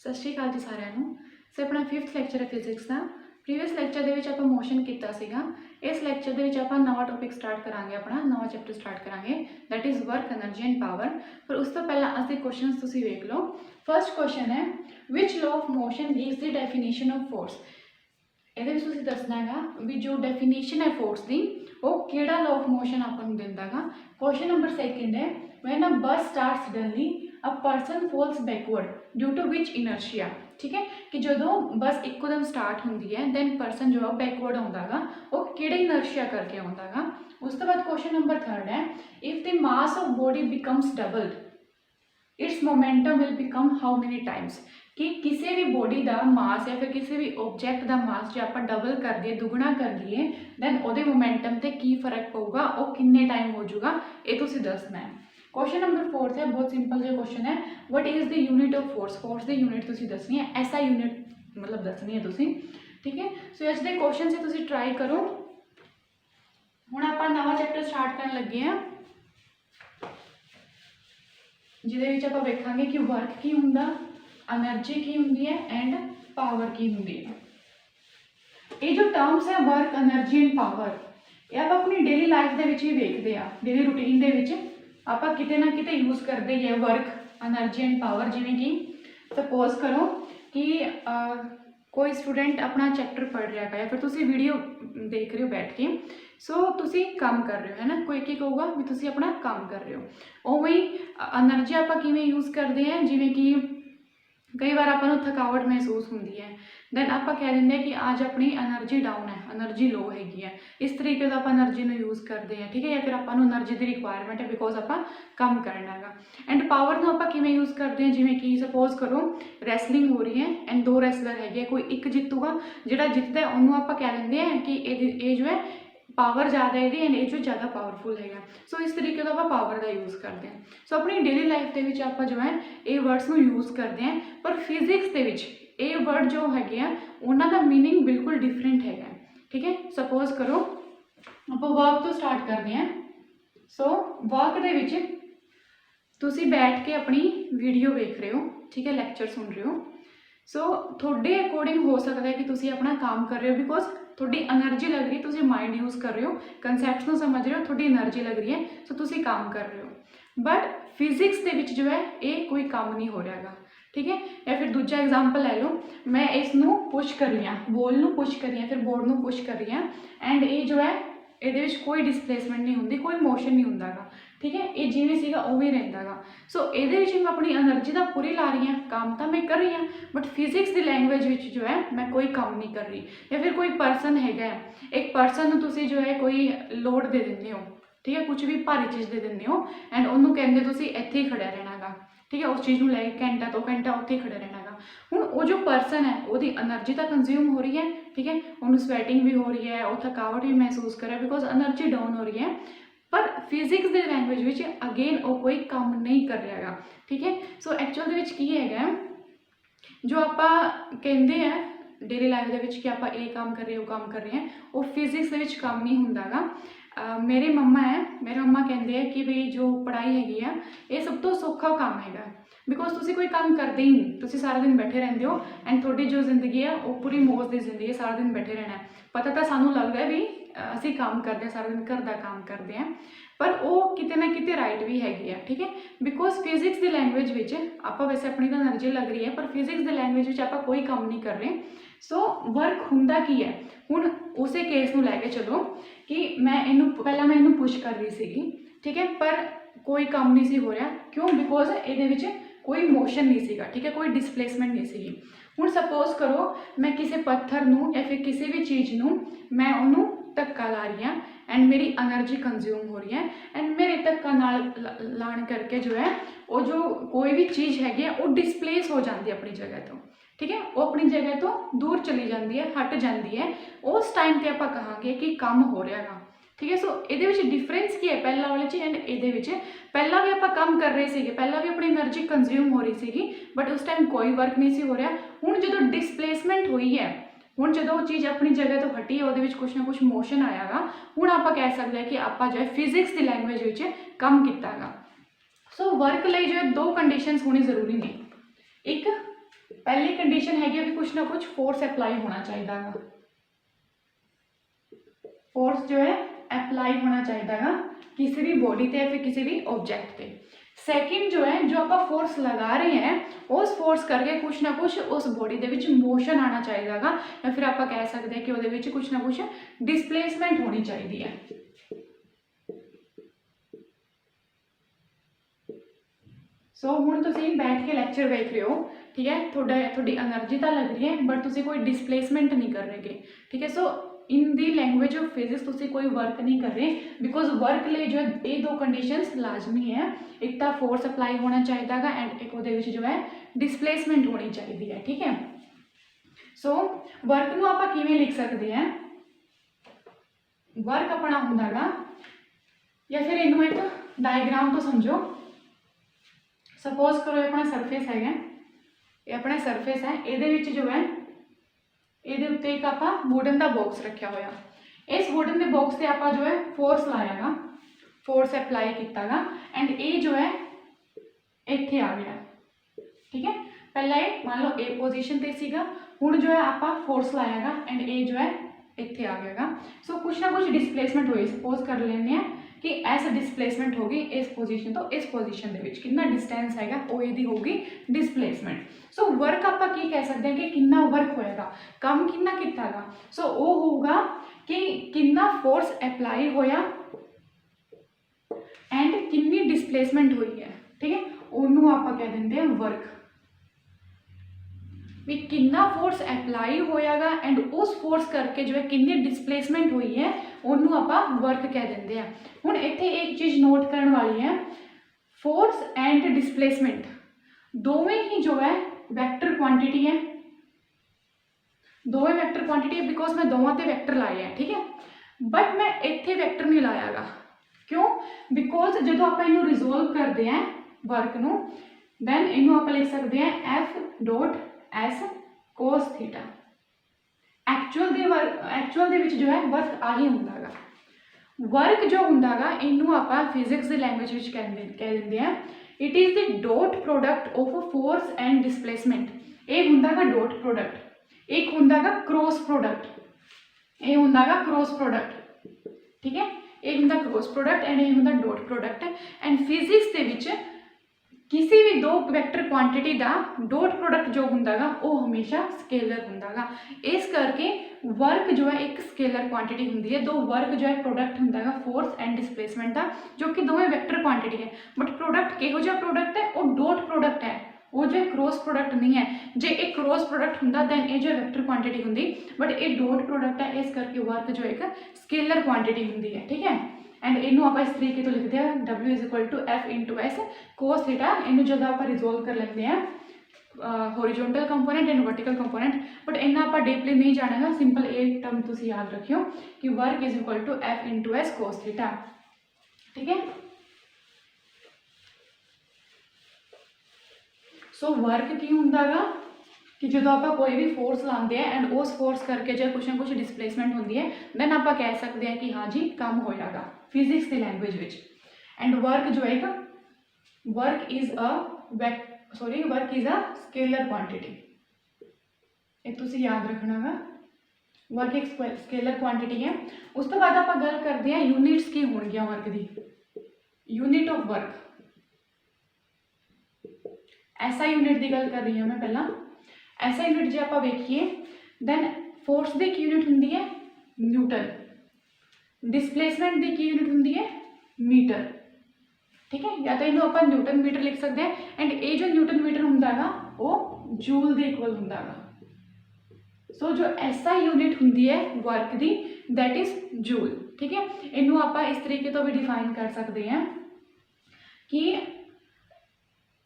सत श्री अकाल जी सारिਆਂ ਨੂੰ। सो अपना 5th ਲੈਕਚਰ है फिजिक्स का। प्रीवियस ਲੈਕਚਰ ਦੇ ਵਿੱਚ ਆਪਾਂ ਮੋਸ਼ਨ ਕੀਤਾ ਸੀਗਾ। ਇਸ ਲੈਕਚਰ ਦੇ ਵਿੱਚ ਆਪਾਂ ਨਵਾਂ ਟੌਪਿਕ ਸਟਾਰਟ ਕਰਾਂਗੇ, ਆਪਣਾ ਨਵਾਂ ਚੈਪਟਰ ਸਟਾਰਟ ਕਰਾਂਗੇ, that is work energy and power. पर उस तो पहला आज के क्वेश्चन तुसीं वेख लो। फर्स्ट क्वेश्चन है, which law of motion gives the definition of force. ਇਹਦੇ ਵਿੱਚ ਤੁਸੀਂ ਦੱਸਣਾ ਹੈਗਾ ਵੀ ਜੋ ਡੈਫੀਨੇਸ਼ਨ ਹੈ ਫੋਰਸ ਦੀ ਉਹ ਕਿਹੜਾ ਲਾਅ ਆਫ ਮੋਸ਼ਨ ਆਪਾਂ ਨੂੰ ਦਿੰਦਾ ਹੈਗਾ। ਕੁਐਸਚਨ ਨੰਬਰ 2 ਹੈ, when a bus start suddenly a person falls backward due to which inertia. ठीक है कि जो बस एकदम स्टार्ट होंगी है दैन परसन जो है बैकवर्ड आता है वो किहड़े इनर्शिया करके आता है। उस तो बाद क्वेश्चन नंबर 3 है, if the mass of body becomes doubled it's momentum will become how many times. कि किसी भी बॉडी का मास या फिर किसी भी ऑब्जैक्ट का मास जो आप डबल कर दिए, दुगना कर दिए, दैन वो मोमेंटम से की फर्क पऊगा, वो किन्ने टाइम हो जाऊगा, ये तुसीं दसना है। क्वेश्चन नंबर 4 है, बहुत सिंपल जो क्वेश्चन है, what is the unit of force. Force की यूनिट तुसीं दसनी है, ऐसा यूनिट मतलब दसनी है तुसीं। ठीक है, सो अज के क्वेश्चन से तुसीं ट्राई करो। हुण आपां नवां चैप्टर स्टार्ट करन लगे हैं जिहदे विच आपां वेखांगे कि वर्क की हुंदा, एनर्जी की होंगी है एंड पावर की होंगी है। ये जो टर्म्स है वर्क, एनर्जी एंड पावर, ये आप अपनी डेली लाइफ के भी वेखते हैं, डेली रूटीन के आप किते ना किते यूज़ करते ही है वर्क, एनर्जी एंड पावर। जिमें कि सपोज करो कि कोई स्टूडेंट अपना चैप्टर पढ़ रहा है या फिर तुसी वीडियो देख रहे हो बैठ के, सो तुसी काम कर रहे हो, है ना, कोई की कहूगा भी तुसी अपना काम कर रहे हो। उवें एनर्जी आप किवें यूज़ करते हैं, जिमें कि कई बार आपको थकावट महसूस होती है, दैन आप कह देंगे कि आज अपनी एनर्जी डाउन है, एनर्जी लो हैगी है, इस तरीके से आप एनर्जी में यूज़ करते हैं। ठीक है, या फिर आपको एनर्जी की रिक्वायरमेंट है बिकॉज आप काम करना है। एंड पावर को आप किवें यूज़ करते हैं, जिमें कि सपोज करो रैसलिंग हो रही है एंड 2 रैसलर है, कोई एक जितूगा, जिहड़ा जितदा है उन्होंने आप कह देंगे हैं कि ये जो है पावर ज़्यादा है एंड ये जो ज़्यादा पावरफुल है। सो इस तरीके का आप पावर का यूज़ करते हैं। सो अपनी डेली लाइफ के आप जो है ये वर्ड्स को यूज़ करते हैं, पर फिजिक्स के ये वर्ड जो है उन्होंने मीनिंग बिल्कुल डिफरेंट है। ठीक है, सपोज करो आप वर्क तो स्टार्ट करते हैं। सो वर्क के तुसी बैठ के अपनी वीडियो देख रहे हो, ठीक है, लैक्चर सुन रहे हो। सो थोड़े अकॉर्डिंग हो सकता है कि तुसी अपना काम कर रहे हो बिकॉज थोड़ी एनर्जी लग रही है, तुसी माइंड यूज़ कर रहे हो, कंसैप्ट्स को समझ रहे हो, थोड़ी एनर्जी लग रही है, सो तुसी काम कर रहे हो। बट फिजिक्स के जो है ये कोई काम नहीं हो रहा है। ठीक है, या फिर दूजा एग्जाम्पल ले लो, मैं इसनों पुश कर रही हूँ, बॉल नूं पुश कर रही हूँ, फिर बोर्ड नूं पुश कर रही हूँ, एंड ये जो है ये कोई डिसप्लेसमेंट नहीं होंगी, कोई मोशन नहीं होंदा। ठीक है, ये जिवें सीगा उवें रहिंदा गा। सो ये मैं अपनी एनर्जी तो पूरी ला रही हूँ, काम तो मैं कर रही हूँ, बट फिजिक्स की लैंग्वेज जो है मैं कोई काम नहीं कर रही। या फिर कोई परसन है, एक परसन तुसी जो है कोई लोड दे देंगे हो, ठीक है, कुछ भी भारी चीज़ दे देंगे हो, एंड उन्होंने कहते तुसी इत्थे ही खड़ा रहना गा। ठीक है, उस चीज़ में लैके घंटा 2 घंटा उत्थे ही खड़ा रहना गा। हुण वो जो परसन है वो एनर्जी तो कंज्यूम हो रही है, ठीक है, उन्होंने स्वैटिंग भी हो रही है, वो थकावट भी महसूस कर रहा है बिकॉज एनर्जी डाउन हो रही है। पर फिजिक्स की लैंग्वेज में अगेन वो कोई काम नहीं कर रहा है। ठीक है, सो एक्चुअल की है जो आप कहते हैं डेली लाइफ कि आप ये काम कर रहे हो, काम कर रहे हैं, वो फिजिक्स के काम नहीं होंदा। मेरे मम्मा है, मेरे मम्मा कहते हैं कि भाई जो पढ़ाई हैगी है ये सब तो सौखा काम है बिकॉज तुसी कोई काम करते ही नहीं, तुसी सारा दिन बैठे रहते हो एंड थोड़ी जो जिंदगी है वो पूरी मौज की जिंदगी है, सारा दिन बैठे रहना है। पता तो सानू लगता है भी असी काम करते हैं, सारा दिन घर का काम करते हैं, पर वो किते ना किते राइट भी हैगी है। ठीक है, बिकॉज फिजिक्स की लैंग्वेज में आप वैसे अपनी तो एनर्जी लग रही है पर फिजिक्स की लैंग्वेज में आप कोई काम नहीं कर रहे। सो वर्क हुंदा की है, हुण उसे केस में लैके चलो कि मैं इनू पहला मैं इनू पुश कर रही थी, ठीक है, पर कोई काम नहीं सी हो रहा। क्यों? बिकॉज ये कोई मोशन नहीं सीगा, ठीक है, कोई डिसप्लेसमेंट नहीं सी। हुण सपोज करो मैं किसी पत्थर नूं या फिर किसी भी चीज़ नूं मैं उन्होंने धक्का ला रही हूँ एंड मेरी एनर्जी कंज्यूम हो रही है, एंड मेरे धक्का लाने करके जो है वो जो कोई भी चीज़ हैगी है वो डिसप्लेस हो जाती है अपनी जगह तो। ठीक है, वो अपनी जगह तो दूर चली जाती है, हट जाती है, उस टाइम पर आप कहांगे कि काम हो रहा है। ठीक है, सो ये डिफरेंस की है पहला वाले च एंड ये पहला भी आप काम कर रहे थे, पहला भी अपनी एनर्जी कंज्यूम हो रही थी, बट उस टाइम कोई वर्क नहीं सी हो रहा। हुण जो डिसप्लेसमेंट हुई है, हुण जो वो चीज़ अपनी जगह तो हटी है, वो कुछ ना कुछ मोशन आया गा, हुण आप कह सकते हैं कि आप जो है फिजिक्स की लैंग्वेज काम किया गा। सो वर्क लिए जो है 2 कंडीशनस होनी जरूरी ने, एक पहली कंडीशन हैगी भी कुछ ना कुछ फोर्स अप्लाई होना चाहिए गा, फोर्स जो है अप्लाई होना चाहिए गा किसी भी बॉडी ते या फिर किसी भी ऑब्जेक्ट पे। सैकेंड जो है, जो आप फोर्स लगा रहे हैं उस फोर्स करके कुछ ना कुछ उस बॉडी दे विच मोशन आना चाहिए गा, या फिर आप कह सकते हैं कि उहदे विच कुछ ना कुछ डिसप्लेसमेंट होनी चाहिए है। सो हुण तुसीं बैठ के लैक्चर देख रहे हो, ठीक है, थोड़ी एनर्जी तो लग रही है बट तुसीं कोई डिसप्लेसमेंट नहीं कर रहे, ठीक है। सो इन दी लैंग्वेज ऑफ फिजिक्स तुसीं कोई वर्क नहीं कर रहे, बिकॉज वर्क लिए जो है ये दो कंडीशंस लाजमी है, एक तो फोर्स अप्लाई होना चाहिए गा एंड एक उहदे विच जो है डिसप्लेसमेंट होनी चाहिए है, ठीक है। सो वर्क नूं आपां किवें लिख सकते हैं, वर्क अपना हुंदा गा, या फिर इनू एक डायग्राम तो समझो। सपोज करो अपना सरफेस है, ये अपना सरफेस है, ये जो है ये उत्ते एक आप वुडन का बॉक्स रखा होया, इस वुडन के बॉक्स से आप जो है फोर्स लाया गा, फोर्स अप्लाई किया गा एंड ये जो है इत्थे आ गया, ठीक है। पहला ये मान लो ए पोजीशन ते सीगा, हुण जो है आप फोर्स लाया गा एंड ये जो है इत्थे आ गया गा। सो कुछ ना कुछ डिसप्लेसमेंट हुई, सपोज कर लेने हैं कि ऐसा डिसप्लेसमेंट होगी इस पोजीशन तो इस पोजीशन दे विच कितना डिस्टेंस हैगा वो इहदी होगी डिसप्लेसमेंट। सो वर्क आप की कह सकते हैं कि कितना वर्क होएगा, काम कितना कीता गा, सो वो होगा कि कितना फोर्स अप्लाई होया एंड कितनी डिसप्लेसमेंट हुई है, ठीक है, उन्होंने आप कह देंगे हैं वर्क। भी कितना फोर्स अप्लाई होयागा एंड उस फोर्स करके जो है कितनी डिसप्लेसमेंट हुई है उन्होंने आप वर्क कह देंगे हैं। हुण इत्थे एक चीज़ नोट करने वाली है, फोर्स एंड डिसप्लेसमेंट दोवें ही जो है वैक्टर क्वांटिटी है, दोवें वैक्टर क्वांटिटी है, बिकॉज मैं दोवां ते वैक्टर लाए हैं, ठीक है। बट मैं इत्थे वैक्टर नहीं लाया गा, क्यों, बिकॉज जो आप इनू रिजोल्व करते हैं वर्क नू, दैन इनू आप लिख सकते हैं F dot S cos theta. Actual दे विच जो है वर्क आही हुंदा गा, वर्क जो हुंदा गा इनू आप फिजिक्स दी लैंग्वेज विच कह देंगे हैं it is the dot product of force and displacement. एक हुंदा गा डॉट प्रोडक्ट, एक हुंदा गा क्रॉस प्रोडक्ट, ये हुंदा गा क्रॉस प्रोडक्ट, ठीक है, एक हुंदा क्रॉस प्रोडक्ट एंड एक हुंदा डॉट प्रोडक्ट। एंड फिजिक्स दे विच किसी भी दो वैक्टर क्वांटिटी का डॉट प्रोडक्ट जो हुंदा गा वो हमेशा स्केलर हुंदा गा, इस करके वर्क जो है एक स्केलर क्वांटिटी हुंदी है। दो वर्क जो है प्रोडक्ट हुंदा गा फोर्स एंड डिसप्लेसमेंट का, जो कि दोवें वैक्टर क्वांटिटी है, बट प्रोडक्ट किहो जिहा प्रोडक्ट है वो डॉट प्रोडक्ट है, वो जो क्रॉस प्रोडक्ट नहीं है। जे एक क्रॉस प्रोडक्ट हुंदा दैन ये जो वैक्टर क्वांटिटी हुंदी, बट ये डॉट प्रोडक्ट है, इस करके वर्क जो एक स्केलर क्वांटिटी हुंदी है, ठीक है। एंड इनू आप इस तरीके तो लिखते हैं W is equal to F into S cos theta. इनू जब आप रिजोल्व कर लेते हैं horizontal component and vertical component, but इन्ना आप डीपली नहीं जानेगा, सिंपल एक टर्म तुम याद रखियो कि work is equal to F into S cos theta, ठीक है। सो वर्क की हुंदा गा कि जो आप कोई भी फोर्स लाते हैं एंड उस फोर्स करके जो कुछ ना कुछ डिसप्लेसमेंट होती है, दैन आप कह सकते हैं कि हाँ जी काम होएगा फिजिक्स की लैंग्वेज विच। एंड वर्क जो है work is a scalar quantity, एक तुसी याद रखना गा, वर्क एक स्केलर क्वांटिटी है। उस तो बाद आप गल करते हैं यूनिट्स की होणगियां वर्क की, यूनिट ऑफ वर्क ऐसा यूनिट की गल कर रही हूँ मैं पहला। ऐसा यूनिट जो आप वेखिए दैन फोर्स की यूनिट होंगी है न्यूटन, डिसप्लेसमेंट की यूनिट होंगी है मीटर, ठीक है, या तो इन्हों आप न्यूटन मीटर लिख सकते हैं। एंड ये जो न्यूटन मीटर होंगे वो जूल के इक्वल होंगे। सो जो ऐसा यूनिट होंगी है वर्क की दैट इज जूल, ठीक है। इनू आप इस तरीके तो भी डिफाइन कर सकते हैं कि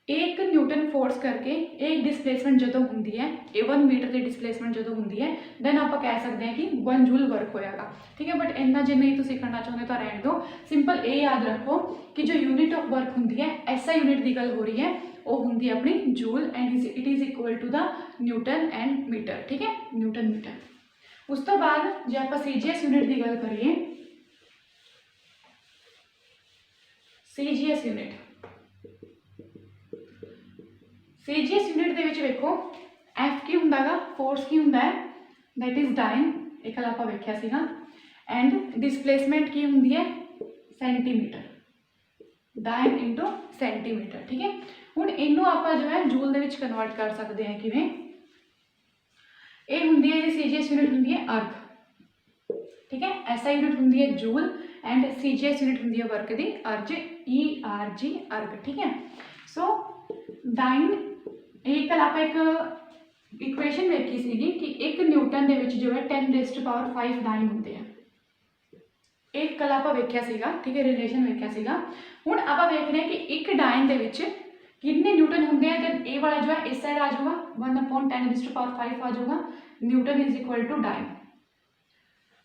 एक न्यूटन फोर्स करके एक डिसप्लेसमेंट जो होंगी है, 1 मीटर की डिसप्लेसमेंट जो होंगी है, दैन आप कह सकते हैं कि 1 जूल वर्क होएगा, ठीक है। बट इन्ना जो नहीं तुम करना चाहते तो रहने दो, सिंपल ये याद रखो कि जो यूनिट ऑफ वर्क होंगी है ऐसा यूनिट की गल हो रही है वो होंगी अपनी joule and it is equal to the newton and metre, ठीक है, न्यूटन मीटर। उस तो बाद जो आप सीजीएस यूनिट की गल करिए, सीजीएस यूनिट के विच वेखो एफ की ਹੁੰਦਾ ਗਾ फोर्स की ਹੁੰਦਾ है दैट इज डाइन ਇਹ ਕੱਲ ਆਪਾਂ ਵੇਖਿਆ ਸੀਗਾ एंड डिस्प्लेसमेंट की ਹੁੰਦੀ है सेंटीमीटर डाइन इंटू सेंटीमीटर ठीक है ਹੁਣ ਇਹਨੂੰ ਆਪਾਂ जो है जूल ਦੇ ਵਿੱਚ ਕਨਵਰਟ ਕਰ ਸਕਦੇ ਹਾਂ ਕਿਵੇਂ ਇਹ ਹੁੰਦੀ ਹੈ ਜਿਹੜੀ सीजीएस यूनिट ਹੁੰਦੀ है अर्ग ठीक है ऐसा यूनिट ਹੁੰਦੀ है जूल एंड सीजीएस यूनिट ਹੁੰਦੀ है वर्क ਦੀ अर्ज ERG अर्ग ठीक है सो डाइन ਇਹ ਕੱਲ ਆਪਾਂ ਇੱਕ इक्वेशन ਵੇਖੀ ਸੀਗੀ कि 1 न्यूटन ਦੇ ਵਿੱਚ जो है 10⁵ डाइन ਹੁੰਦੇ ਆ एक कल आप वेख्या सीगा ठीक है रिलेशन वेख्या सीगा हुण आपां वेख रहे हैं कि एक डाइन दे विच कितने न्यूटन होंगे हैं दैन ए वाला जो है इस साइड आ जाऊगा 1/10⁵ आ जाऊगा newton is equal to dyne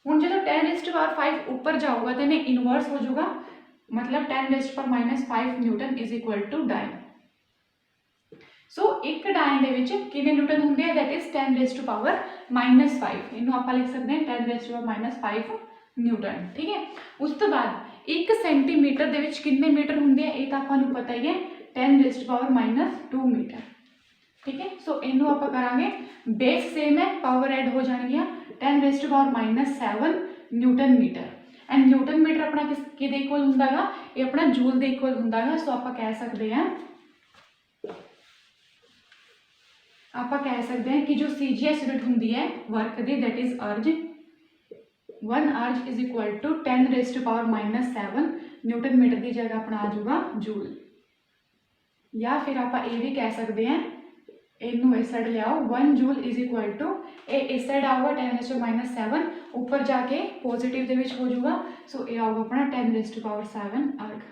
हुण जो 10⁵ ऊपर जाऊगा तो इन्हें इनवर्स हो जाऊगा मतलब 10⁻⁻5 newton is equal to dyne so एक डाइन दे विच कितने न्यूटन होंगे दैट इज 10⁻⁻5 इनू आपां लिख सकते हैं 10⁻⁻5 न्यूटन ठीक है उस तो बाद 1 सेंटीमीटर दे विच कितने मीटर होंगे ये तो आपां नूं पता ही है 10⁻⁻2 मीटर ठीक है सो इनू आपां करांगे बेस सेम है पावर ऐड हो जाएगी 10⁻⁻7 newton metre and newton metre अपना किस इक्वल होंदा गा ये अपना जूल दे इक्वल होंदा गा सो आपां कह सकते हैं कि जो सीजीएस यूनिट होंदी है work the that is erg 1 erg is equal to 10⁻⁻7 newton metre की जगह अपना आ जाऊगा जूल या फिर आप ये भी कह सकते हैं इनू इस साइड ले आओ 1 जूल इज इक्वल टू इस साइड आऊगा 10⁻⁻7 ऊपर जाके पॉजिटिव दे विच हो जाऊगा सो ये आऊगा अपना 10⁻7 अर्ग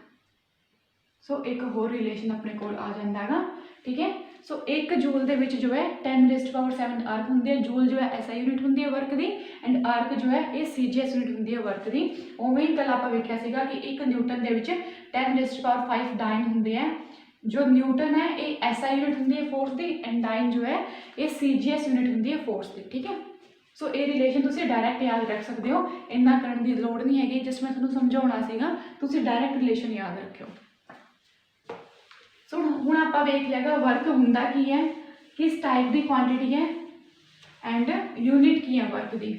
सो एक होर रिलेशन अपने को आ जाता है ठीक है सो एक जूल दे विच जो है 10⁻7 अर्ग होंगे जूल जो है ऐसा यूनिट होंगी है वर्क की एंड अर्ग जो है ये सीजीएस यूनिट होंगी है वर्क की उवें ही कल आप वेख्या सीगा कि एक न्यूटन के 10⁻5 डाइन होंगे हैं जो न्यूटन है ये ऐसा यूनिट होंगी है फोर्स की एंड डाइन जो है ये सीजीएस यूनिट होंगी है फोर्स की ठीक है सो ये रिलेशन तुम डायरैक्ट याद रख सकते हो इन्ना करने की लोड़ नहीं हैगी जस्ट मैं तुहानूं समझाउणा सीगा तुसीं डायरैक्ट रिलेशन याद रखियो सो हुण आपां वेख लिया वर्क हुंदा की है किस टाइप की क्वांटिटी है एंड यूनिट की है वर्क की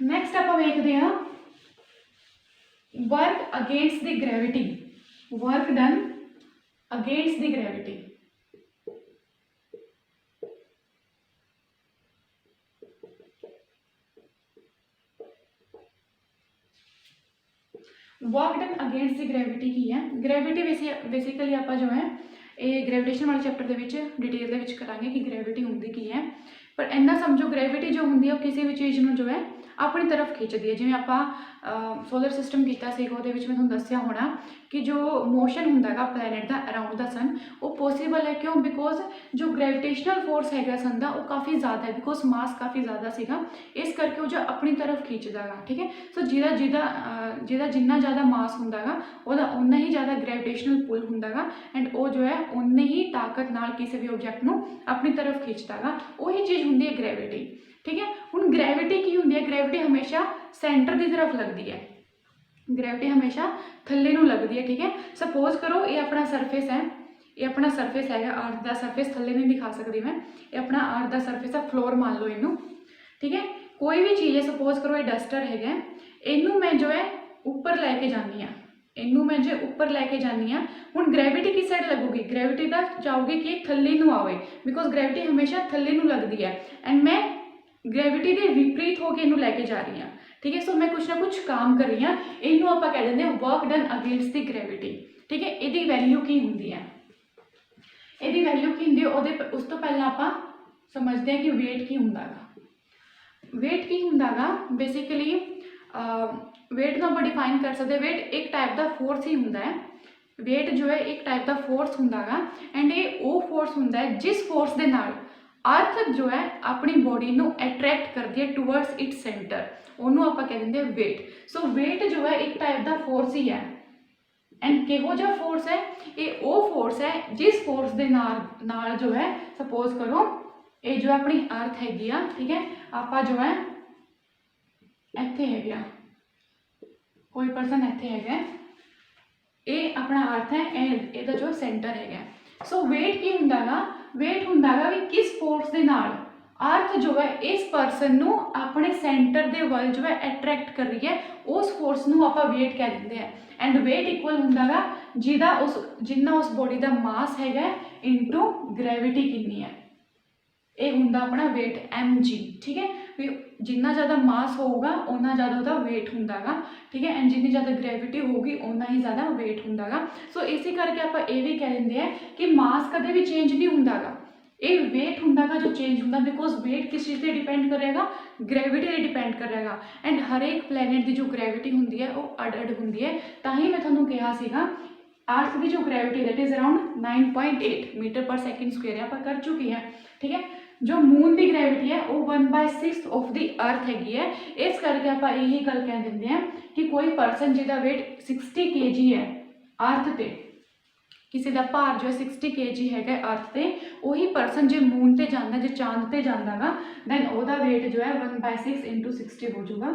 नैक्सट आपां वेखदे हां work against the gravity work done against the gravity work done against the gravity की है ग्रेविटी बेसिकली आप जो है ये ग्रेविटेशन वाले चैप्टर के डिटेल करांगे कि ग्रेविटी होंगी की है पर इन्ना समझो ग्रेविटी जो होंगी किसी भी चीज़ में जो है अपनी तरफ खिंचती है जिवें आप सोलर सिस्टम किया मैं तुहानूं दस्सिया होना कि जो मोशन होंदा गा प्लैनेट का अराउंड द सन वो पॉसीबल है क्यों बिकॉज जो ग्रेविटेशनल फोर्स है सन का वो काफ़ी ज़्यादा है बिकॉज मास काफ़ी ज़्यादा सीगा इस करके वो जो अपनी तरफ खिंचदा गा ठीक है सो जिदा जिन्ना ज़्यादा मास होंदा गा उहदा उन्ना ही ज़्यादा ग्रेविटेशनल पुल होंदा गा एंड वो जो है उन्ने ही ताकत नाल किसी भी ऑब्जेक्ट नूं अपनी तरफ खिंचदा गा वही चीज़ होंदी है ग्रेविटी ठीक है हुण ग्रेविटी की होंदी है ग्रेविटी हमेशा सेंटर की तरफ लगती है ग्रेविटी हमेशा थल्ले नूं लगती है ठीक है सपोज करो ये अपना सरफेस है ये अपना सरफेस है अर्थ का सरफेस थल्ले नहीं दिखा सकती मैं ये अपना अर्थ का सरफेस है फ्लोर मान लो इनू ठीक है कोई भी चीज़ है सपोज करो ये डस्टर है इनू मैं जो है ऊपर लैके जानी हाँ इनू मैं जो ऊपर लैके जानी हाँ हुण ग्रेविटी किस साइड लगूगी ग्रेविटी का चाहूगी कि थल्ले नूं आवे बिकॉज ग्रेविटी हमेशा थल्ले नूं लगती है एंड मैं ग्रेविटी के विपरीत होकर इनू लैके जा रही हाँ ठीक है सो मैं कुछ ना कुछ काम कर रही हाँ इनू आप कह देंगे work done against the gravity ठीक है ये वैल्यू की होंगी है ये वैल्यू की होंगी उस तो पहले आप समझते हैं कि वेट की होंदा गा वेट की होंदा गा बेसिकली वेट को आप डिफाइन कर सकते वेट एक टाइप का फोर्स ही होंदा है वेट जो है एक टाइप का फोर्स होंदा गा एंड ये वो फोर्स होंदा है जिस फोर्स के नाल अर्थ जो है अपनी बॉडी को अट्रैक्ट करती है टूवर्ड्स इट्स सेंटर उन्होंने आप कह देंगे वेट सो वेट जो है एक टाइप का फोर्स ही है एंड किहो जिहा फोर्स है ये वो फोर्स है जिस फोर्स के नाल जो है सपोज करो ये जो अपनी अर्थ हैगी आ ठीक है आप जो है इत्थे है कोई परसन इत्थे है ये अपना अर्थ है एंड जो सेंटर है सो वेट की होंदा गा वेट हुंदा गा भी किस फोर्स दे नाल अर्थ जो है इस परसन नू अपने सेंटर दे वल जो है अट्रैक्ट कर रही है, उस फोर्स नू आपां वेट कह दिंदे हैं। एंड वेट इक्वल हुंदा गा जिन्ना उस बॉडी दा मास हैगा इनटू ग्रेविटी कितनी है, ये हुंदा अपना वेट mg। ठीक है, भी जिन्ना ज़्यादा मास होगा उन्ना ज़्यादा उहदा वेट हुंदा गा। ठीक है, एंड जिन्नी ज़्यादा ग्रेविटी होगी उन्ना ही ज़्यादा वेट हुंदा गा। सो इसी करके आपां ये भी कह दिंदे हैं कि मास कदे भी चेंज नहीं हुंदा गा, ये वेट हुंदा गा जो चेंज हुंदा, बिकॉज वेट किस चीज़ से डिपेंड करेगा, ग्रेविटी से डिपेंड करेगा। एंड हर एक प्लैनेट की जो ग्रेविटी हुंदी है वो अड अड हुंदी है। तां ही मैं तुहानूं कहा सीगा अर्थ की जो gravity that is around 9.8 metre per second square आप कर चुकी है। ठीक है, जो मून की ग्रेविटी है वो 1/6 ऑफ द अर्थ हैगी है। इस करके आप यही गल कह देंगे हैं कि कोई परसन जिहदा वेट 60 kg है अर्थ ते, किसी का भार जो है 60 kg है अर्थ से, वही परसन जो मून से जाता, जो चांद से जाता गा, दैन वह वेट जो है 1/6 इंटू 60 हो जाऊगा,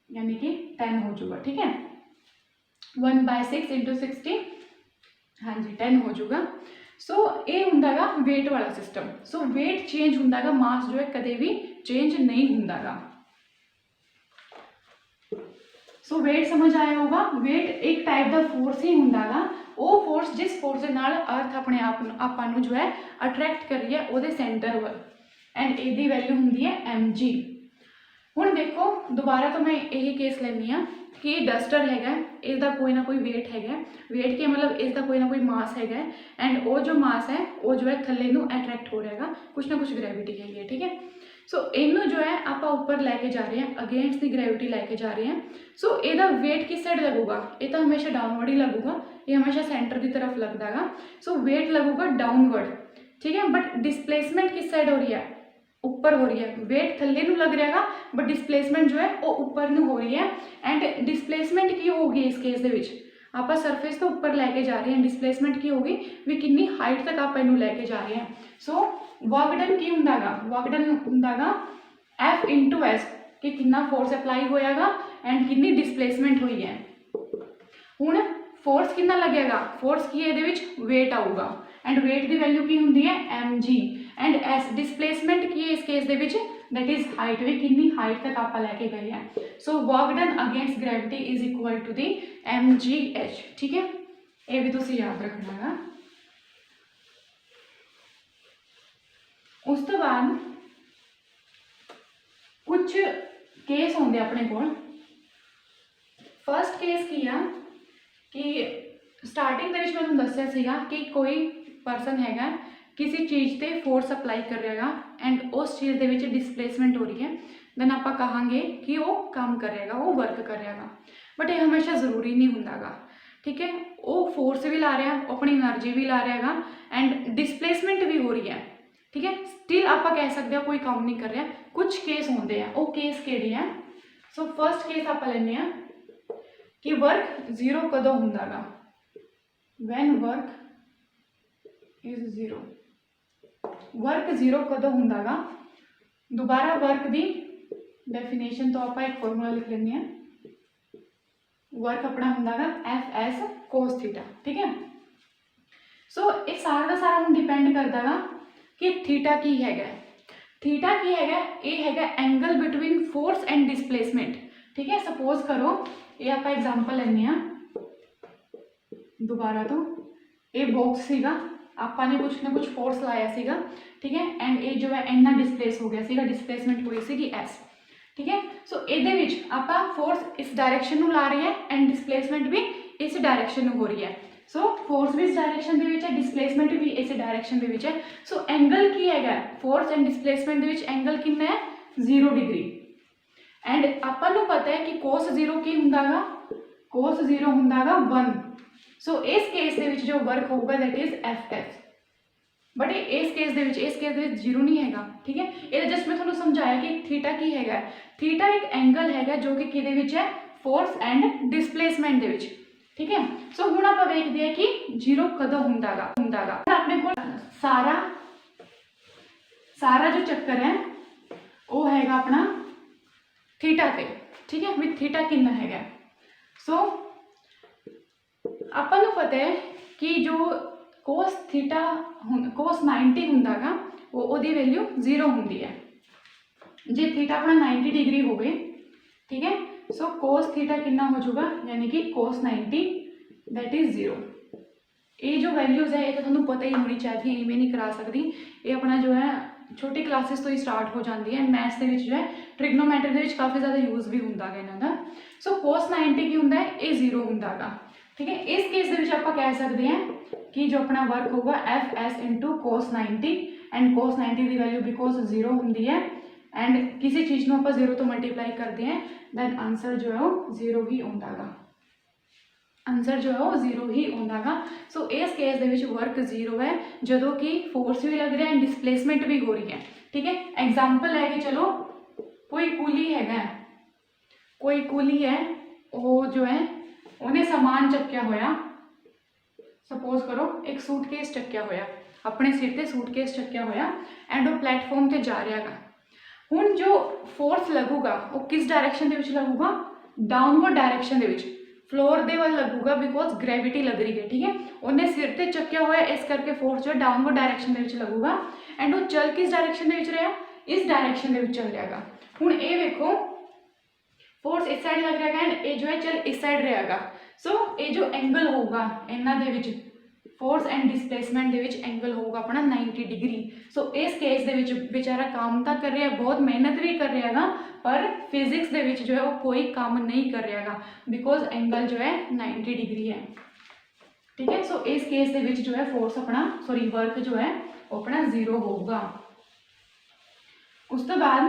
यानी कि 10 हो जाऊगा। ठीक है, 1/6 इंटू 60, हाँ जी 10 हो जाऊगा। सो ये हुंदा गा वेट वाला सिस्टम। सो वेट चेंज हुंदा गा, मास जो है कदे भी चेंज नहीं हुंदा गा। सो वेट समझ आया होगा, वेट एक टाइप का फोर्स ही हुंदा गा, वो फोर्स जिस फोर्स के नाल अर्थ अपने आपां नूं जो है अट्रैक्ट कर रही है वो सेंटर वल, एंड इहदी वैल्यू हुंदी है mg। हुण देखो दोबारा तो मैं यही केस लैनी हाँ कि डस्टर हैगा, इसका कोई ना कोई वेट हैगा, वेट के मतलब इसका कोई ना कोई मास हैगा, एंड वो जो मास है वो जो है थल्ले नूं अट्रैक्ट हो रहेगा, कुछ ना कुछ ग्रेविटी हैगी। ठीक है, सो इनू जो है आप ऊपर लैके जा रहे हैं, अगेंस्ट दी ग्रेविटी लैके जा रहे हैं। सो ਇਹਦਾ वेट किस साइड लगूगा, ये तो हमेशा डाउनवर्ड ही लगूगा, ये हमेशा सेंटर की तरफ लगता है। सो वेट लगूगा डाउनवर्ड। ठीक है, बट डिस्प्लेसमेंट किस साइड हो रही है, ऊपर हो रही है। वेट थल्ले नूं लग रहेगा बट डिस्प्लेसमेंट जो है वो ऊपर नूं हो रही है। एंड डिस्प्लेसमेंट की होगी इस केस दे विच, आप सरफेस तो ऊपर लैके जा रहे हैं, डिस्प्लेसमेंट की होगी भी कितनी हाइट तक आप इनू लैके जा रहे हैं। सो वर्क डन की हुंदा गा, वर्क डन हुंदा गा F इंटू एस, कि कितना फोर्स अप्लाई होयागा एंड कितनी डिस्प्लेसमेंट हुई है। हुण फोर्स कितना लगेगा, फोर्स की ये वेट आऊगा, एंड वेट की वैल्यू की हुंदी है mg, एंड एस डिस्प्लेसमेंट की है इस केस दे विच, दैट इज हाइट, भी कितनी हाइट तक आप लैके गए हैं। So work done against gravity is equal to the mgh। ठीक है, ये भी तुसीं याद रखना है। उस तो बाद कुछ केस होंगे अपने को। फर्स्ट केस की आ कि स्टार्टिंग दे विच मैंने दस्सिया सीगा कि कोई परसन हैगा किसी चीज़ ते फोर्स अप्लाई कर रहेगा एंड उस चीज़ दे विच डिस्प्लेसमेंट हो रही है, दैन आप कहांगे कि वो काम करेगा, वो वर्क करेगा। बट ये हमेशा जरूरी नहीं हुंदा गा। ठीक है, वो फोर्स भी ला रहा है, अपनी एनर्जी भी ला रहा है एंड डिस्प्लेसमेंट भी हो रही है। ठीक है, स्टिल आप कह सकते हो कोई काम नहीं कर रहा। कुछ केस होंगे हैं, वो केस केड़े हैं। सो फर्स्ट केस आप लेने कि वर्क जीरो कदों हुंदा गा, when work is zero. Work zero कदों हुंदा गा, दोबारा वर्क की डेफिनेशन तो आप एक फॉर्मूला लिख लेंगे हैं, वर्क अपना हुंदा गा F/s cos थीटा। ठीक है, सो ये सारा का सारा हम डिपेंड करता गा कि थीटा की हैगा, थीटा की हैगा, ये हैगा angle between force and displacement. ठीक है, सपोज करो ये आप एग्जांपल लेने हैं, दोबारा तो ये बॉक्स सीगा, आपने कुछ ना कुछ फोर्स लाया सीगा। ठीक है, एंड ये जो है इन्ना डिस्प्लेस हो गया सीगा, डिस्प्लेसमेंट हुई सी एस। ठीक है, सो ये आप फोर्स इस डायरेक्शन में ला रहे हैं एंड डिस्प्लेसमेंट भी इस डायरेक्शन में हो रही है। सो फोर्स भी इस डायरेक्शन है, डिस्प्लेसमेंट भी इस डायरेक्शन है। सो एंगल की है फोर्स एंड डिस्प्लेसमेंट एंगल कितना है 0 डिग्री। एंड अपन पता है कि cos 0 की हुंदा गा, cos 0 हुंदा गा 1। सो इस केस दे विच जो वर्क होगा दैट इज F/s। बट इस केस दे विच जीरो नहीं हैगा। ठीक है, ये जस्ट मैं थोड़ा समझाया कि थीटा की हैगा, थीटा एक एंगल हैगा जो कि किहदे विच है, फोर्स एंड डिस्प्लेसमेंट दे विच। ठीक है, सो हुण आपां वेखदे हैं कि जीरो कदों हुंदा गा। अपने को सारा जो चक्कर है वो हैगा अपना थीटा पे। ठीक है, विथ थीटा कितना हैगा। सो अपन को पता है कि जो ਕੋਸ ਥੀਟਾ ਕੋਸ 90 ਹੁੰਦਾ ਗਾ ਉਹਦੀ ਵੈਲਿਊ 0 ਹੁੰਦੀ ਹੈ। ਜੇ ਥੀਟਾ ਆਪਣਾ 90 डिग्री ਹੋਵੇ, ठीक है, सो कोस थीटा कितना हो जाएगा, यानी कि कोस 90 दैट इज 0। ये जो वैल्यूज़ है ये तो तुहानू पता ही होनी चाहिए, इवें नहीं करा सकती, ये अपना जो है छोटी क्लासेस तो ही स्टार्ट हो जाती है। मैथ्स के जो है ट्रिग्नोमैट्री के काफ़ी ज़्यादा यूज़ भी होंगे इन्हों का। सो कोस 90 की होंगे ये 0 होंगे, ठीक है। इस केस के आप कह सकते हैं कि जो अपना वर्क होगा F S into cos 90 and cos 90 की वैल्यू बिकॉज 0 होंगी है एंड किसी चीज़ में आप 0 तो मल्टीप्लाई करते हैं दैन आंसर जो है वो 0 ही आता गा, आंसर जो है वो 0 ही आता गा। सो इस केस के वर्क 0 है जो कि फोर्स भी लग रहा है एंड डिसप्लेसमेंट भी हो रही है, ठीक है। एग्जाम्पल है कि चलो कोई कूली है, कोई कूली है वो जो है उन्हें समान चक्या होया, सपोज करो एक सूटकेस चक्या होया, अपने सिर पर सूटकेस चक्या होया एंड वो प्लेटफॉर्म पर जा रहा है। हुण जो फोर्स लगूगा वो किस डायरैक्शन के लगूगा, डाउनवर्ड डायरैक्शन के फ्लोर के वाल लगूगा बिकॉज ग्रेविटी लग रही है, ठीक है। उन्हें सिर पर चक्या हुआ इस करके फोर्स जो डाउनवर्ड डायरैक्शन के लगूगा एंड वो चल किस डायरैक्शन के रहा, इस डायरैक्शन के चल रहा। हुण ये देखो फोर्स इस साइड लग रहा है एंड ये जो है चल इस साइड रहेगा। सो ये जो एंगल होगा इन्हां दे विच फोर्स एंड डिसप्लेसमेंट के एंगल होगा अपना 90 डिग्री। सो इस केस के बेचारा काम तो कर रहा है, बहुत मेहनत भी कर रहा है, पर फिजिक्स के जो है वो कोई काम नहीं कर रहा है बिकॉज एंगल जो है 90 डिग्री है, ठीक है। सो इस केस के जो है फोर्स अपना सॉरी वर्क जो है वो अपना 0 होगा। उस तो बाद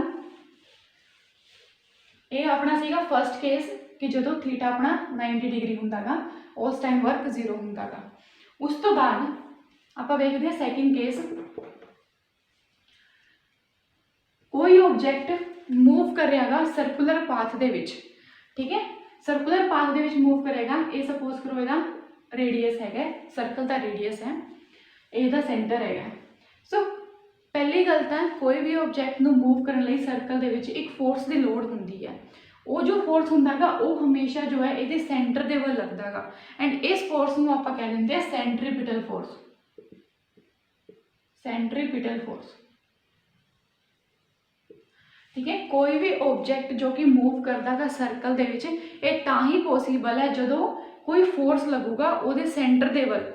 ये अपना सीगा फर्स्ट केस कि जो थीटा अपना 90 डिग्री होंदा गा उस टाइम वर्क 0 होंदा गा। उस तो बाद आप देखते हैं सैकेंड केस, कोई ऑब्जेक्ट मूव कर रहा है सर्कुलर पाथ दे विच, ठीक है, circular path they which move करेगा। ये सपोज करो यदा रेडियस है, सर्कल का रेडियस है, यदा सेंटर है। सो पहली गल तो कोई भी ऑब्जेक्ट नूं मूव करने लई सर्कल दे विच एक फोर्स की लोड़ होंदी है। वो जो फोर्स होंदा गा वो हमेशा जो है ये सेंटर के वाल लगता गा एंड इस फोर्स को आप कह देंगे हैं सेंट्रीपिटल फोर्स, सेंट्रीपिटल फोर्स, ठीक है। कोई भी ऑब्जेक्ट जो कि मूव करता गा सर्कल दे विच ये तां ही पॉसीबल है जो कोई फोर्स लगूगा वो सेंटर के वाल,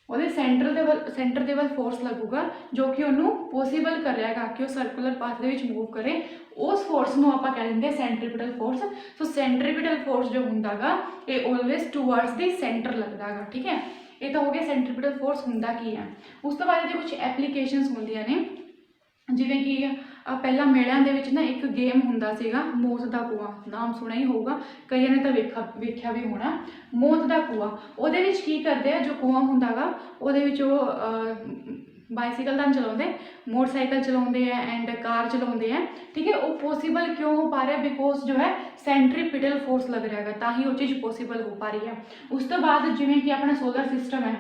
वो सेंटर के वाल फोर्स लगूगा जो कि उन्होंने पॉसीबल कर रहा है कि वो सर्कुलर पाथ के मूव करे। उस फोर्स को आप कह देंगे सेंट्रीपिटल फोर्स। सो सेंट्रीपिटल फोर्स जो होंदा गा ये ऑलवेज टूवर्ड्स द सेंटर लगता गा, ठीक है। ये तो हो गया सेंट्रीपिटल फोर्स होंदा की है। उस तो बाद कुछ एप्लीकेशनस होंदियां ने, जिवें कि पहला मेलिਆਂ ਦੇ ਵਿੱਚ ना एक गेम ਹੁੰਦਾ ਸੀਗਾ मौत ਦਾ कुआं, नाम सुना ही होगा, कईयां ने तो वेख्या भी होना। मौत ਦਾ कुआं ਉਹਦੇ ਵਿੱਚ ਕੀ ਕਰਦੇ ਆ, जो कुआं ਹੁੰਦਾ ਗਾ ਉਹਦੇ ਵਿੱਚ ਉਹ बाइसिकल तो चलाते, मोटरसाइकिल चलाते हैं एंड कार चलाते हैं, ठीक है। वो पॉसीबल क्यों हो पा रहा है, बिकॉज जो है सेंट्रीपिटल फोर्स लग रहा है, ताकि वो चीज़ पॉसीबल हो पा रही है। उस तो बाद जिवें कि अपना सोलर सिस्टम है,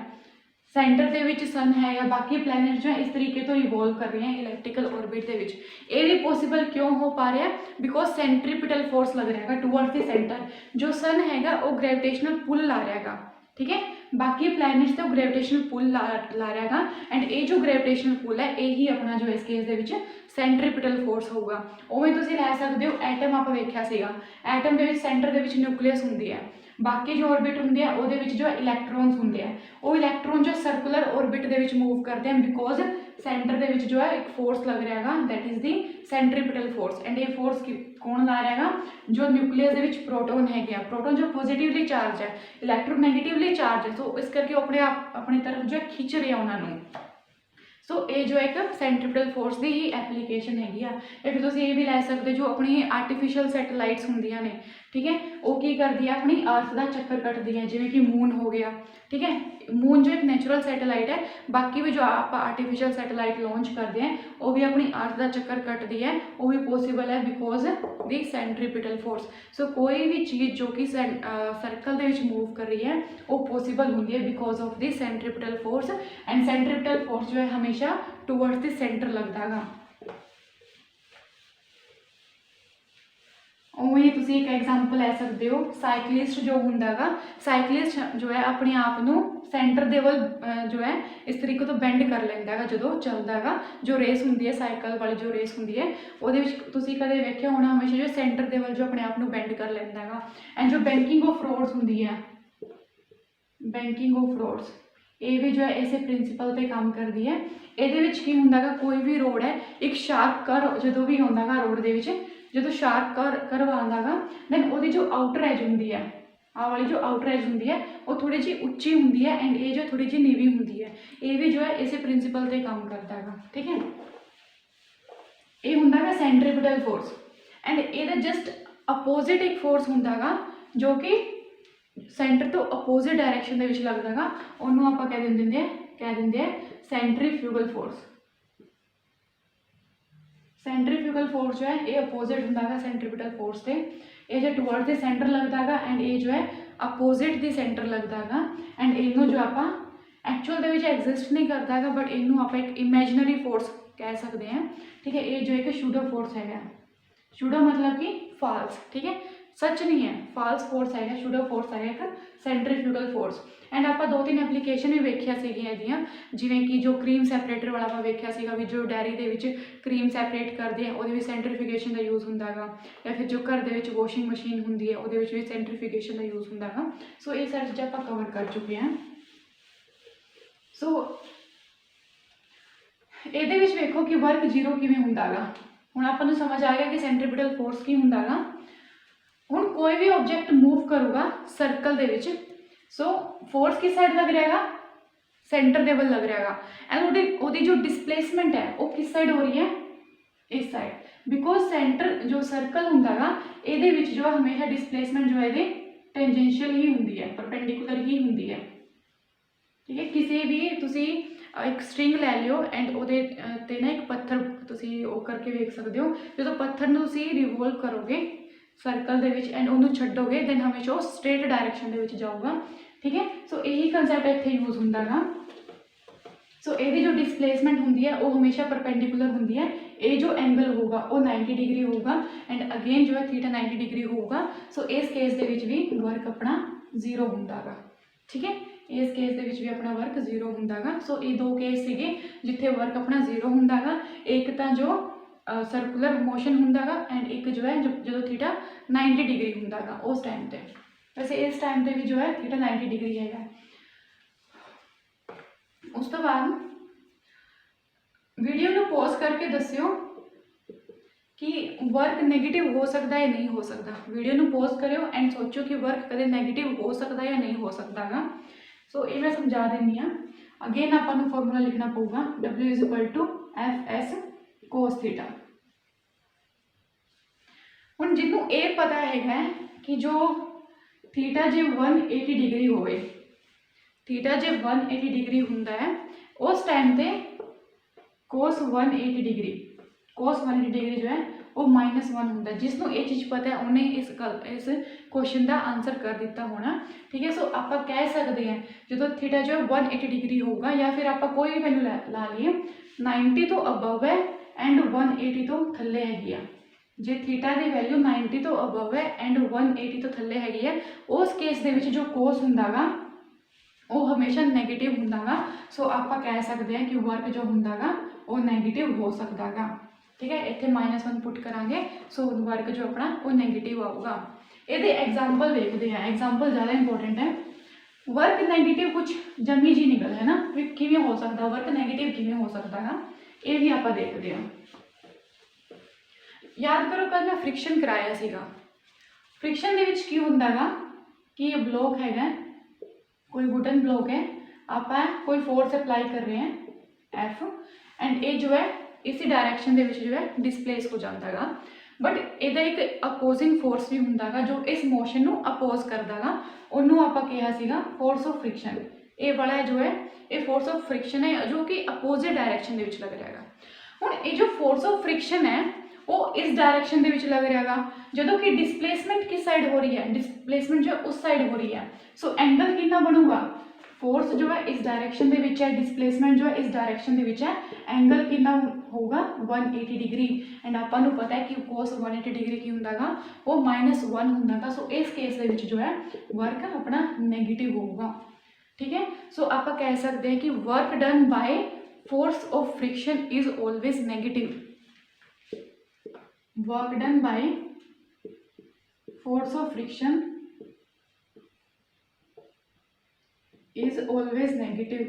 सेंटर के विच सन है या बाकी प्लैनेट जो है इस तरीके तो इवोल्व कर रहे हैं इलैक्ट्रिकल ऑर्बिट के विच। ये भी पॉसीबल क्यों हो पा रहा है, बिकॉज सेंट्रीपिटल फोर्स लग रहा है टूवर्ड्स द सेंटर। जो सन हैगा वो ग्रेविटेशनल पुल ला रहा है, ठीक है। बाकी प्लैनेट्स तो ग्रेविटेशनल पुल ला रहा है एंड ये जो ग्रेविटेशनल पुल है यही अपना जो इस केस के सेंट्रीपिटल फोर्स होगा। उवें तुसीं लै सकते हो एटम आप वेख्या सीगा, एटम के सेंटर के न्यूक्लियस होंदी है, बाकी जो ऑर्बिट होंदी है वो जो इलैक्ट्रॉन्स होंगे हैं वो इलैक्ट्रॉन जो सर्कुलर ऑर्बिट के मूव करते हैं बिकॉज सेंटर के जो है एक फोर्स लग रहा है that is the centripetal force. And ये फोर्स कौन ला रहा है, जो न्यूक्लियस के प्रोटोन है, प्रोटोन जो पॉजिटिवली चार्ज है, इलैक्ट्रॉन नैगेटिवली चार्ज है, तो इस करके अपने आप अपनी तरफ जो खिंच रहे हैं उन्होंने। सो ये जो एक सेंट्रीपिटल फोर्स की ही एप्लीकेशन हैगी आ। फिर तुम ये भी लै सकते जो अपनी आर्टिफिशियल सैटेलाइट्स होंदियां ने, ठीक है, वो की करती है अपनी अर्थ का चक्कर कटदी है, जिवें कि मून हो गया, ठीक है। मून जो एक नैचुरल सैटेलाइट है, बाकी भी जो आप आर्टिफिशियल सैटेलाइट लॉन्च करते हैं वो भी अपनी अर्थ का चक्कर कटदी है, वो भी पॉसीबल है बिकॉज दी सेंट्रीपिटल फोर्स। सो कोई भी चीज़ जो कि सर्कल के मूव कर रही है वो पॉसीबल होंगी है because of the centripetal force. And centripetal force जो है हमेशा टूवर्ड्स द सेंटर लगता है। ਉਵੇਂ ਹੀ ਤੁਸੀਂ ਇੱਕ ਐਗਜ਼ਾਮਪਲ ਲੈ ਸਕਦੇ ਹੋ, ਸਾਈਕਲਿਸਟ ਜੋ ਹੁੰਦਾ ਗਾ, ਸਾਈਕਲਿਸਟ ਜੋ ਹੈ ਆਪਣੇ ਆਪ ਨੂੰ ਸੈਂਟਰ ਦੇ ਵੱਲ ਜੋ ਹੈ ਇਸ ਤਰੀਕੇ ਤੋਂ ਬੈਂਡ ਕਰ ਲੈਂਦਾ ਹੈਗਾ ਜਦੋਂ ਚੱਲਦਾ ਹੈਗਾ। ਜੋ ਰੇਸ ਹੁੰਦੀ ਹੈ ਸਾਈਕਲ ਵਾਲੀ ਜੋ ਰੇਸ ਹੁੰਦੀ ਹੈ ਉਹਦੇ ਵਿੱਚ ਤੁਸੀਂ ਕਦੇ ਵੇਖਿਆ ਹੋਣਾ ਹਮੇਸ਼ਾ ਜੋ ਸੈਂਟਰ ਦੇ ਵੱਲ ਜੋ ਆਪਣੇ ਆਪ ਨੂੰ ਬੈਂਡ ਕਰ ਲੈਂਦਾ ਹੈਗਾ। ਐਂਡ ਜੋ ਬੈਂਕਿੰਗ ਆਫ ਰੋਡਸ ਹੁੰਦੀ ਹੈ, ਬੈਂਕਿੰਗ ਆਫ ਰੋਡਸ, ਇਹ ਵੀ ਜੋ ਹੈ ਇਸੇ ਪ੍ਰਿੰਸੀਪਲ 'ਤੇ ਕੰਮ ਕਰਦੀ ਹੈ। ਇਹਦੇ ਵਿੱਚ ਕੀ ਹੁੰਦਾ ਗਾ, ਕੋਈ ਵੀ ਰੋਡ ਹੈ ਇੱਕ ਸ਼ਾਰਪ ਕਰਵ ਜਦੋਂ ਵੀ ਆਉਂਦਾ ਗਾ ਰੋਡ ਦੇ ਵਿੱਚ, ਜਦੋਂ ਸ਼ਾਰਪ ਕਰਵ ਆਉਂਦਾ ਗਾ ਦੈਨ ਉਹਦੀ ਜੋ ਆਊਟਰ ਐਜ ਹੁੰਦੀ ਹੈ, ਆਹ ਵਾਲੀ ਜੋ ਆਊਟਰ ਐਜ ਹੁੰਦੀ ਹੈ ਉਹ ਥੋੜੀ ਜਿਹੀ ਉੱਚੀ ਹੁੰਦੀ ਹੈ ਐਂਡ ਇਹ ਜੋ ਥੋੜੀ ਜਿਹੀ ਨੀਵੀਂ ਹੁੰਦੀ ਹੈ। ਇਹ ਵੀ ਜੋ ਹੈ ਇਸੇ ਪ੍ਰਿੰਸੀਪਲ 'ਤੇ ਕੰਮ ਕਰਦਾ ਹੈਗਾ, ਠੀਕ ਹੈ। ਇਹ ਹੁੰਦਾ ਗਾ ਸੈਂਟਰੀਪੀਟਲ ਫੋਰਸ ਐਂਡ ਇਹਦਾ ਜਸਟ ਅਪੋਜ਼ਿਟ ਇੱਕ ਫੋਰਸ ਹੁੰਦਾ ਗਾ ਜੋ ਕਿ ਸੈਂਟਰ ਤੋਂ ਅਪੋਜ਼ਿਟ ਡਾਇਰੈਕਸ਼ਨ ਦੇ ਵਿੱਚ ਲੱਗਦਾ ਗਾ, ਉਹਨੂੰ ਆਪਾਂ ਕਹਿ ਦਿੰਦੇ ਆ ਸੈਂਟਰੀਫਿਊਗਲ ਫੋਰਸ। ਸੈਂਟਰੀਫਿਊਗਲ ਫੋਰਸ ਜੋ ਹੈ ਇਹ ਅਪੋਜ਼ਿਟ ਹੁੰਦਾ ਗਾ ਸੈਂਟਰੀਪੀਟਲ ਫੋਰਸ ਤੇ, ਇਹ ਜੋ ਟੁਵਰਡ ਦੇ ਸੈਂਟਰ ਲੱਗਦਾ ਗਾ ਐਂਡ ਇਹ ਜੋ ਹੈ ਅਪੋਜ਼ਿਟ ਦੀ ਸੈਂਟਰ ਲੱਗਦਾ ਗਾ। ਐਂਡ ਇਹਨੂੰ ਜੋ ਆਪਾਂ ਐਕਚੁਅਲ ਦੇ ਵਿੱਚ ਐਗਜ਼ਿਸਟ ਨਹੀਂ ਕਰਦਾ ਹੈਗਾ ਬਟ ਇਹਨੂੰ ਆਪਾਂ ਇੱਕ ਇਮੈਜਨਰੀ ਫੋਰਸ ਕਹਿ ਸਕਦੇ ਹਾਂ, ਠੀਕ ਹੈ। ਇਹ ਜੋ ਇੱਕ ਸ਼ੂਡੋ ਫੋਰਸ ਹੈਗਾ, ਸ਼ੂਡੋ ਮਤਲਬ ਕਿ ਫਾਲਸ, ਠੀਕ ਹੈ, ਸੱਚ ਨਹੀਂ ਹੈ, ਫਾਲਸ ਫੋਰਸ ਹੈਗਾ, ਸ਼ੂਡੋ ਫੋਰਸ ਹੈਗਾ ਇੱਕ ਸੈਂਟਰੀਫਿਊਗਲ ਫੋਰਸ। ਐਂਡ ਆਪਾਂ 2-3 ਐਪਲੀਕੇਸ਼ਨ ਵੀ ਵੇਖਿਆ ਸੀਗੀਆਂ ਇਹਦੀਆਂ, ਜਿਵੇਂ ਕਿ ਜੋ ਕਰੀਮ ਸੈਪਰੇਟਰ ਵਾਲਾ ਆਪਾਂ ਵੇਖਿਆ ਸੀਗਾ ਵੀ ਜੋ ਡੈਰੀ ਦੇ ਵਿੱਚ ਕਰੀਮ ਸੈਪਰੇਟ ਕਰਦੇ ਆ ਉਹਦੇ ਵਿੱਚ ਸੈਂਟਰੀਫਿਕੇਸ਼ਨ ਦਾ ਯੂਜ਼ ਹੁੰਦਾ ਗਾ, ਜਾਂ ਫਿਰ ਜੋ ਘਰ ਦੇ ਵਿੱਚ ਵਾਸ਼ਿੰਗ ਮਸ਼ੀਨ ਹੁੰਦੀ ਹੈ ਉਹਦੇ ਵਿੱਚ ਵੀ ਸੈਂਟਰੀਫਿਕੇਸ਼ਨ ਦਾ ਯੂਜ਼ ਹੁੰਦਾ ਗਾ। ਸੋ ਇਹ ਸਾਰੀ ਚੀਜ਼ਾਂ ਆਪਾਂ ਕਵਰ ਕਰ ਚੁੱਕੇ ਹਾਂ। ਸੋ ਇਹਦੇ ਵਿੱਚ ਵੇਖੋ ਕਿ ਵਰਕ ਜ਼ੀਰੋ ਕਿਵੇਂ ਹੁੰਦਾ ਗਾ। ਹੁਣ ਆਪਾਂ ਨੂੰ ਸਮਝ ਆ ਗਿਆ ਕਿ ਸੈਂਟਰੀਪੀਟਲ ਫੋਰਸ ਕੀ ਹੁੰਦਾ ਗਾ। ਹੁਣ ਕੋਈ ਵੀ ਆਬਜੈਕਟ ਮੂਵ ਕਰੂਗਾ ਸਰਕਲ ਦੇ ਵਿੱਚ, ਸੋ ਫੋਰਸ ਕਿਸ ਸਾਈਡ ਲੱਗ ਰਿਹਾ ਹੈਗਾ, ਸੈਂਟਰ ਦੇ ਵੱਲ ਲੱਗ ਰਿਹਾ ਹੈਗਾ। ਐਂਡ ਉਹਦੀ ਜੋ ਡਿਸਪਲੇਸਮੈਂਟ ਹੈ ਉਹ ਕਿਸ ਸਾਈਡ ਹੋ ਰਹੀ ਹੈ, ਇਸ ਸਾਈਡ, ਬਿਕੋਜ਼ ਸੈਂਟਰ ਜੋ ਸਰਕਲ ਹੁੰਦਾ ਗਾ ਇਹਦੇ ਵਿੱਚ ਜੋ ਹਮੇਸ਼ਾ ਡਿਸਪਲੇਸਮੈਂਟ ਜੋ ਹੈ ਇਹਦੇ ਟੈਂਜੈਂਸ਼ੀਅਲ ਹੀ ਹੁੰਦੀ ਹੈ, ਪਰਪੈਂਡੀਕੂਲਰ ਹੀ ਹੁੰਦੀ ਹੈ, ਠੀਕ ਹੈ। ਕਿਸੇ ਵੀ ਤੁਸੀਂ ਇੱਕ ਸਟ੍ਰਿੰਗ ਲੈ ਲਿਓ ਐਂਡ ਉਹਦੇ ਤੇ ਨਾ ਇੱਕ ਪੱਥਰ ਤੁਸੀਂ ਉਹ ਕਰਕੇ ਵੇਖ ਸਕਦੇ ਹੋ, ਜਦੋਂ ਪੱਥਰ ਨੂੰ ਤੁਸੀਂ ਰਿਵੋਲਵ ਕਰੋਗੇ ਸਰਕਲ ਦੇ ਵਿੱਚ ਐਂਡ ਉਹਨੂੰ ਛੱਡੋਗੇ ਦੈਨ ਹਮੇਸ਼ਾ ਉਹ ਸਟ੍ਰੇਟ ਡਾਇਰੈਕਸ਼ਨ ਦੇ ਵਿੱਚ ਜਾਊਗਾ, ਠੀਕ ਹੈ। ਸੋ ਇਹੀ ਕੰਸੈਪਟ ਇੱਥੇ ਯੂਜ਼ ਹੁੰਦਾ ਗਾ। ਸੋ ਇਹਦੀ ਜੋ ਡਿਸਪਲੇਸਮੈਂਟ ਹੁੰਦੀ ਹੈ ਉਹ ਹਮੇਸ਼ਾ ਪਰਪੈਂਡੀਕੂਲਰ ਹੁੰਦੀ ਹੈ। ਇਹ ਜੋ ਐਂਗਲ ਹੋਊਗਾ ਉਹ 90 ਡਿਗਰੀ ਹੋਊਗਾ ਐਂਡ ਅਗੇਨ ਜੋ ਹੈ ਥੀਟਾ 90 ਡਿਗਰੀ ਹੋਊਗਾ। ਸੋ ਇਸ ਕੇਸ ਦੇ ਵਿੱਚ ਵੀ ਵਰਕ ਆਪਣਾ ਜ਼ੀਰੋ ਹੁੰਦਾ ਗਾ, ਠੀਕ ਹੈ। ਇਸ ਕੇਸ ਦੇ ਵਿੱਚ ਵੀ ਆਪਣਾ ਵਰਕ ਜ਼ੀਰੋ ਹੁੰਦਾ ਗਾ। ਸੋ ਇਹ ਦੋ ਕੇਸ ਸੀਗੇ ਜਿੱਥੇ ਵਰਕ ਆਪਣਾ ਜ਼ੀਰੋ ਹੁੰਦਾ ਗਾ। ਇੱਕ ਤਾਂ ਜੋ ਸਰਕੂਲਰ ਮੋਸ਼ਨ ਹੁੰਦਾ ਗਾ ਐਂਡ ਇੱਕ ਜੋ ਹੈ ਜਦੋਂ ਥੀਟਾ 90 ਡਿਗਰੀ ਹੁੰਦਾ ਗਾ ਉਸ ਟਾਈਮ ਤੇ। ਵੈਸੇ ਇਸ ਟਾਈਮ ਤੇ ਵੀ ਜੋ ਹੈ ਥੀਟਾ 90 ਡਿਗਰੀ ਹੈਗਾ। ਉਸ ਤੋਂ ਬਾਅਦ ਵੀਡੀਓ ਨੂੰ ਪੌਜ਼ ਕਰਕੇ ਦੱਸਿਓ ਕਿ ਵਰਕ ਨੈਗੇਟਿਵ ਹੋ ਸਕਦਾ ਹੈ ਨਹੀਂ ਹੋ ਸਕਦਾ। ਵੀਡੀਓ ਨੂੰ ਪੌਜ਼ ਕਰਿਓ ਐਂਡ ਸੋਚੋ ਕਿ ਵਰਕ ਕਦੇ ਨੈਗੇਟਿਵ ਹੋ ਸਕਦਾ ਜਾਂ ਨਹੀਂ ਹੋ ਸਕਦਾ ਗਾ। ਸੋ ਇਹ ਮੈਂ ਸਮਝਾ ਦਿੰਦੀ ਹਾਂ। ਅਗੇਨ ਆਪਾਂ ਨੂੰ ਫਾਰਮੂਲਾ ਲਿਖਣਾ ਪਊਗਾ W = Fs cos θ। ਹੁਣ ਜਿਹਨੂੰ ਇਹ ਪਤਾ ਹੈਗਾ ਕਿ ਜੋ ਥੀਟਾ ਜੇ 180 ਡਿਗਰੀ ਹੋਵੇ, ਥੀਟਾ ਜੇ 180 ਡਿਗਰੀ ਹੁੰਦਾ ਹੈ ਉਸ ਟਾਈਮ ਤੇ cos 180 ਡਿਗਰੀ ਜੋ ਹੈ ਉਹ -1 ਹੁੰਦਾ। ਜਿਸਨੂੰ ਇਹ ਚੀਜ਼ ਪਤਾ ਹੈ ਉਹਨੇ ਇਸ ਕੁਐਸਚਨ ਦਾ ਆਨਸਰ ਕਰ ਦਿੱਤਾ ਹੋਣਾ, ਠੀਕ ਹੈ। ਸੋ ਆਪਾਂ ਕਹਿ ਸਕਦੇ ਹਾਂ ਜਦੋਂ ਥੀਟਾ ਜੋ 180 ਡਿਗਰੀ ਹੋਊਗਾ ਜਾਂ ਫਿਰ ਆਪਾਂ ਕੋਈ ਵੀ ਵੈਲਿਊ ਲਾ ਲਈਏ 90 ਤੋਂ ਅਬਵ ਹੈ ਐਂਡ 180 ਤੋਂ ਥੱਲੇ ਹੈਗੀ ਆ। ਜੇ ਥੀਟਾ ਦੀ ਵੈਲਿਊ 90 ਤੋਂ ਅਬਵ ਹੈ ਐਂਡ 180 ਤੋਂ ਥੱਲੇ ਹੈਗੀ ਹੈ ਉਸ ਕੇਸ ਦੇ ਵਿੱਚ ਜੋ ਕੋਸ ਹੁੰਦਾ ਗਾ ਉਹ ਹਮੇਸ਼ਾ ਨੈਗੇਟਿਵ ਹੁੰਦਾ ਗਾ। ਸੋ ਆਪਾਂ ਕਹਿ ਸਕਦੇ ਹਾਂ ਕਿ ਵਰਕ ਜੋ ਹੁੰਦਾ ਗਾ ਉਹ ਨੈਗੇਟਿਵ ਹੋ ਸਕਦਾ ਗਾ, ਠੀਕ ਹੈ। ਇੱਥੇ -1 ਪੁੱਟ ਕਰਾਂਗੇ ਸੋ ਵਰਕ ਜੋ ਆਪਣਾ ਉਹ ਨੈਗੇਟਿਵ ਆਊਗਾ। ਇਹਦੇ ਐਗਜ਼ਾਮਪਲ ਵੇਖਦੇ ਹਾਂ, ਐਗਜ਼ਾਮਪਲ ਜ਼ਿਆਦਾ ਇੰਪੋਰਟੈਂਟ ਹੈ। ਵਰਕ ਨੈਗੇਟਿਵ ਕੁਝ ਜਮੀ ਜੀ ਨਿਕਲ ਹੈ ਨਾ ਵੀ ਕਿਵੇਂ ਹੋ ਸਕਦਾ, ਵਰਕ ਨੈਗੇਟਿਵ ਕਿਵੇਂ ਹੋ ਸਕਦਾ ਗਾ, ਇਹ ਵੀ ਆਪਾਂ ਦੇਖਦੇ ਹਾਂ। ਯਾਦ ਕਰੋ ਕੱਲ ਮੈਂ ਫ੍ਰਿਕਸ਼ਨ ਕਰਾਇਆ ਸੀਗਾ। ਫ੍ਰਿਕਸ਼ਨ ਦੇ ਵਿੱਚ ਕੀ ਹੁੰਦਾ ਗਾ ਕਿ ਇਹ ਬਲੋਕ ਹੈਗਾ, ਕੋਈ ਵੁਡਨ ਬਲੋਕ ਹੈ, ਆਪਾਂ ਕੋਈ ਫੋਰਸ ਅਪਲਾਈ ਕਰ ਰਹੇ ਹਾਂ F ਐਂਡ ਇਹ ਜੋ ਹੈ ਇसी डायरेक्शन ਦੇ ਵਿੱਚ ਜੋ ਹੈ ਡਿਸਪਲੇਸ ਹੋ ਜਾਂਦਾ ਗਾ। ਬਟ ਇਹਦਾ ਇੱਕ ਅਪੋਜ਼ਿੰਗ ਫੋਰਸ ਵੀ ਹੁੰਦਾ ਗਾ ਜੋ ਇਸ ਮੋਸ਼ਨ ਨੂੰ ਅਪੋਜ਼ ਕਰਦਾ ਗਾ, ਉਹਨੂੰ ਆਪਾਂ ਕਿਹਾ ਸੀਗਾ ਫੋਰਸ ਆਫ ਫ੍ਰਿਕਸ਼ਨ। ਇਹ ਵਾਲਾ ਜੋ ਹੈ ਇਹ ਫੋਰਸ ਆਫ ਫ੍ਰਿਕਸ਼ਨ ਹੈ ਜੋ ਕਿ ਅਪੋਜ਼ਿਟ ਡਾਇਰੈਕਸ਼ਨ ਦੇ ਵਿੱਚ ਲੱਗ ਰਿਹਾ ਗਾ। ਹੁਣ ਇਹ ਜੋ ਫੋਰਸ ਆਫ ਫ੍ਰਿਕਸ਼ਨ ਹੈ ਉਹ ਇਸ ਡਾਇਰੈਕਸ਼ਨ ਦੇ ਵਿੱਚ ਲੱਗ ਰਿਹਾ ਗਾ, ਜਦੋਂ ਕਿ ਡਿਸਪਲੇਸਮੈਂਟ ਕਿਸ ਸਾਈਡ ਹੋ ਰਹੀ ਹੈ, ਡਿਸਪਲੇਸਮੈਂਟ ਜੋ ਉਸ ਸਾਈਡ ਹੋ ਰਹੀ ਹੈ। ਸੋ ਐਂਗਲ ਕਿੰਨਾ ਬਣੂਗਾ फोर्स जो है इस डायरेक्शन ਦੇ ਵਿੱਚ ਹੈ, डिस्प्लेसमेंट जो है इस डायरेक्शन ਦੇ ਵਿੱਚ है, एंगल कितना होगा 180 डिग्री एंड ਆਪਾਂ ਨੂੰ पता है कि cos 180 डिग्री की ਹੁੰਦਾਗਾ वो -1 ਹੁੰਦਾਗਾ। सो इस केस ਦੇ ਵਿੱਚ जो है वर्क अपना नेगेटिव होगा। ठीक है, सो आप कह सकते हैं कि work done by force of friction is always negative. Work done by force of friction is always negative.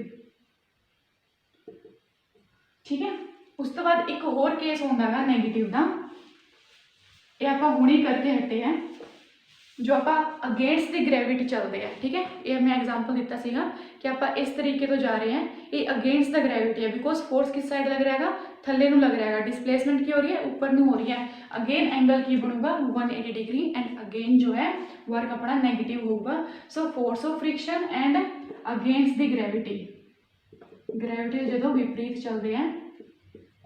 ठीक है, उस तो बाद एक होर केस होंदा है नेगेटिव का, ये आप हुणे करके हटे हैं जो आप अगेंस्ट द ग्रेविटी चलते हैं। ठीक है, ये मैं एग्जाम्पल दिता सीगा कि आप इस तरीके तो जा रहे हैं, ये अगेंस्ट द ग्रेविटी है बिकॉज फोर्स किस साइड लग रहा है, थले नूं लग रहा है, डिस्प्लेसमेंट की हो रही है ऊपर नूं हो रही है। अगेन एंगल की बनूगा 180 डिग्री एंड अगेन जो है वर्क अपना नेगेटिव होगा। So force of friction and against the gravity, gravity जो विपरीत चलते हैं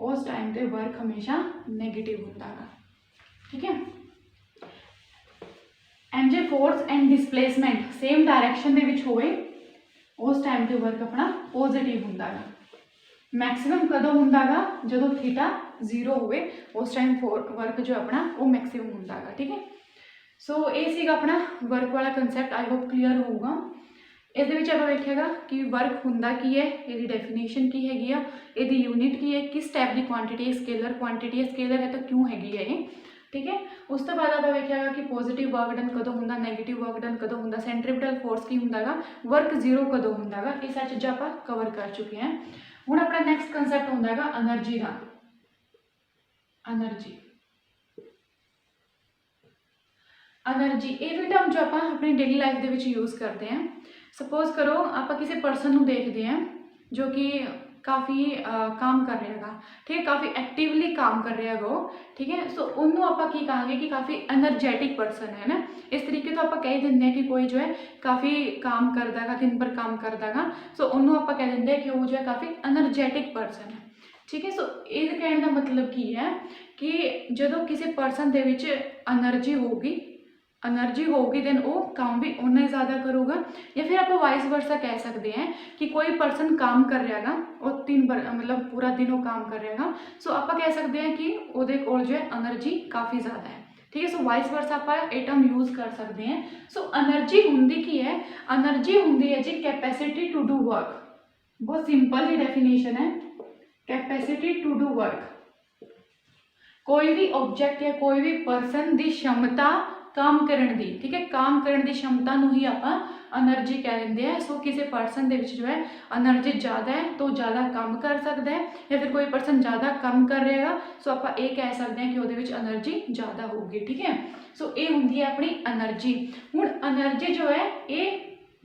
उस टाइम पे वर्क हमेशा नेगेटिव होता है। ठीक है, एंड जो force and displacement same direction दे विच होवे उस टाइम पे वर्क अपना पॉजिटिव होता है। मैक्सिमम कदों होंदागा जो थीटा 0 होवे उस टाइम वर्क जो अपना वो मैक्सिमम होंदागा। ठीक है, सो ये सीगा अपना वर्क वाला कंसैप्ट, आई होप क्लीयर होगा। इस आप वेखेगा कि वर्क हुंदा की है, ये डेफिनेशन की हैगी आ, ये यूनिट की है, किस टाइप की क्वांटिटी, स्केलर क्वांटिटी है, स्केलर है तो क्यों हैगी है ये। ठीक है, उस तो बाद आप वेखेगा कि पॉजिटिव वर्क डन कदों हुंदा, नैगेटिव वर्क डन कदों हुंदा, सेंट्रीपिटल फोर्स की हुंदागा, वर्क 0 कदों हुंदागा, ये सारी चीज़ां आप कवर कर चुके हैं। हुण अपना नैक्सट कंसैप्ट हुंदागा एनर्जी का। एनर्जी एनर्जी ये भी टर्म जो आप अपनी डेली लाइफ के विच यूज़ करते हैं। सपोज करो आप किसी परसन को देखते हैं जो कि काफ़ी काम कर रहा है, ठीक है, काफ़ी एक्टिवली काम कर रहा है वो। ठीक है, सो उन्होंने आप की कहेंगे कि काफ़ी एनर्जैटिक परसन है ना, इस तरीके तो आप कह देंगे कि कोई जो है काफ़ी काम करता है, दिन भर काम करता है, सो उन्होंने आप कह देंगे कि वो जो है काफ़ी एनर्जैटिक परसन है। ठीक है, सो ये कहने का मतलब की है कि जो किसी परसन के विच एनर्जी होगी दैन वो काम भी उन्ना ही ज़्यादा करूँगा। या फिर आप वाइस वर्सा कह सकते हैं कि कोई पर्सन काम कर रहा है और मतलब पूरा दिन वो काम कर रहा है, सो आप कह सकते हैं कि वो कोल जो है एनर्जी काफ़ी ज़्यादा है। ठीक है, सो वाइस वर्सा आप ये टर्म यूज़ कर सकते हैं। सो एनर्जी हुंदी की है, एनर्जी हुंदी है जी कैपेसिटी टू डू वर्क। बहुत सिंपल ही डेफिनेशन है, कैपेसिटी टू डू वर्क। कोई भी ऑब्जेक्ट या कोई भी परसन की क्षमता काम करने दी, ठीक है, काम करने की क्षमता नूं ही आप एनर्जी कह देंगे हैं। सो किसी परसन के जो है एनर्जी ज़्यादा है तो ज़्यादा काम कर सकता है, या फिर कोई परसन ज़्यादा काम कर रहा है सो आप ये कह सकते हैं कि वो एनर्जी ज़्यादा होगी। ठीक है, सो ये होंगी है अपनी एनर्जी। हुण एनर्जी जो है ये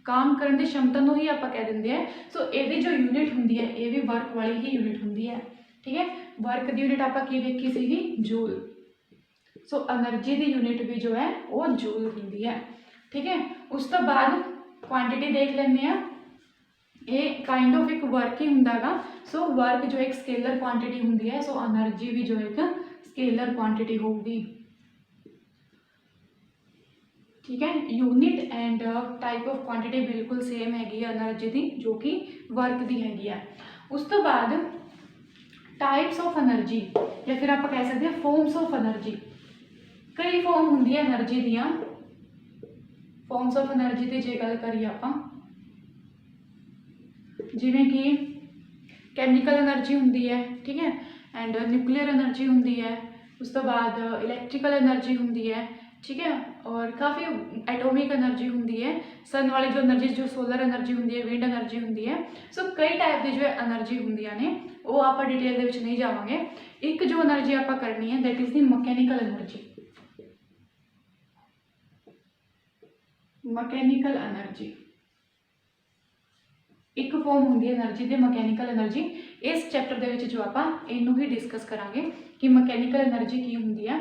काम करने की क्षमता नूं ही आप कह देंगे हैं। सो ये जो यूनिट होंगी है ये भी वर्क वाली ही यूनिट होंगी है। ठीक है, वर्क की यूनिट आप की देखी सी जूल, सो एनर्जी की यूनिट भी जो है वो जूल होंगी है। ठीक है, उस तो बाद क्वांटिटी देख लेंगे हैं, ये काइंड ऑफ एक वर्क ही होंगे। सो वर्क जो एक स्केलर क्वांटिटी होंगी है, सो एनर्जी भी जो एक स्केलर क्वांटिटी होगी। ठीक है, unit and type of quantity बिल्कुल सेम हैगी एनर्जी की जो कि वर्क की हैगी है। उस तो बाद टाइप्स ऑफ एनर्जी या फिर आप कह सकते हैं फॉर्म्स ऑफ एनर्जी। कई फॉर्म होंगी है एनर्जी दियाँ। फॉर्म्स ऑफ एनर्जी की जे गल करिए आप जिमें कि कैमिकल एनर्जी होंगी है, ठीक है, एंड न्यूक्लीयर एनर्जी होंगी है, उस तो बाद इलैक्ट्रिकल एनर्जी होंगी है। ठीक है, और काफ़ी एटोमिक एनर्जी होंगी है, सन वाली जो एनर्जी जो सोलर एनर्जी होंगी है, विंड एनर्जी होंगी है। सो कई टाइप की जो है एनर्जी होंगे ने वो आप डिटेल के नहीं जावांगे। एक जो एनर्जी आप करनी है that is the mechanical energy. Mechanical energy एक फॉर्म होंगी एनर्जी की, मकैनिकल एनर्जी। इस चैप्टर के जो आप इनू ही डिस्कस करांगे कि मकैनिकल एनर्जी की होंगी है।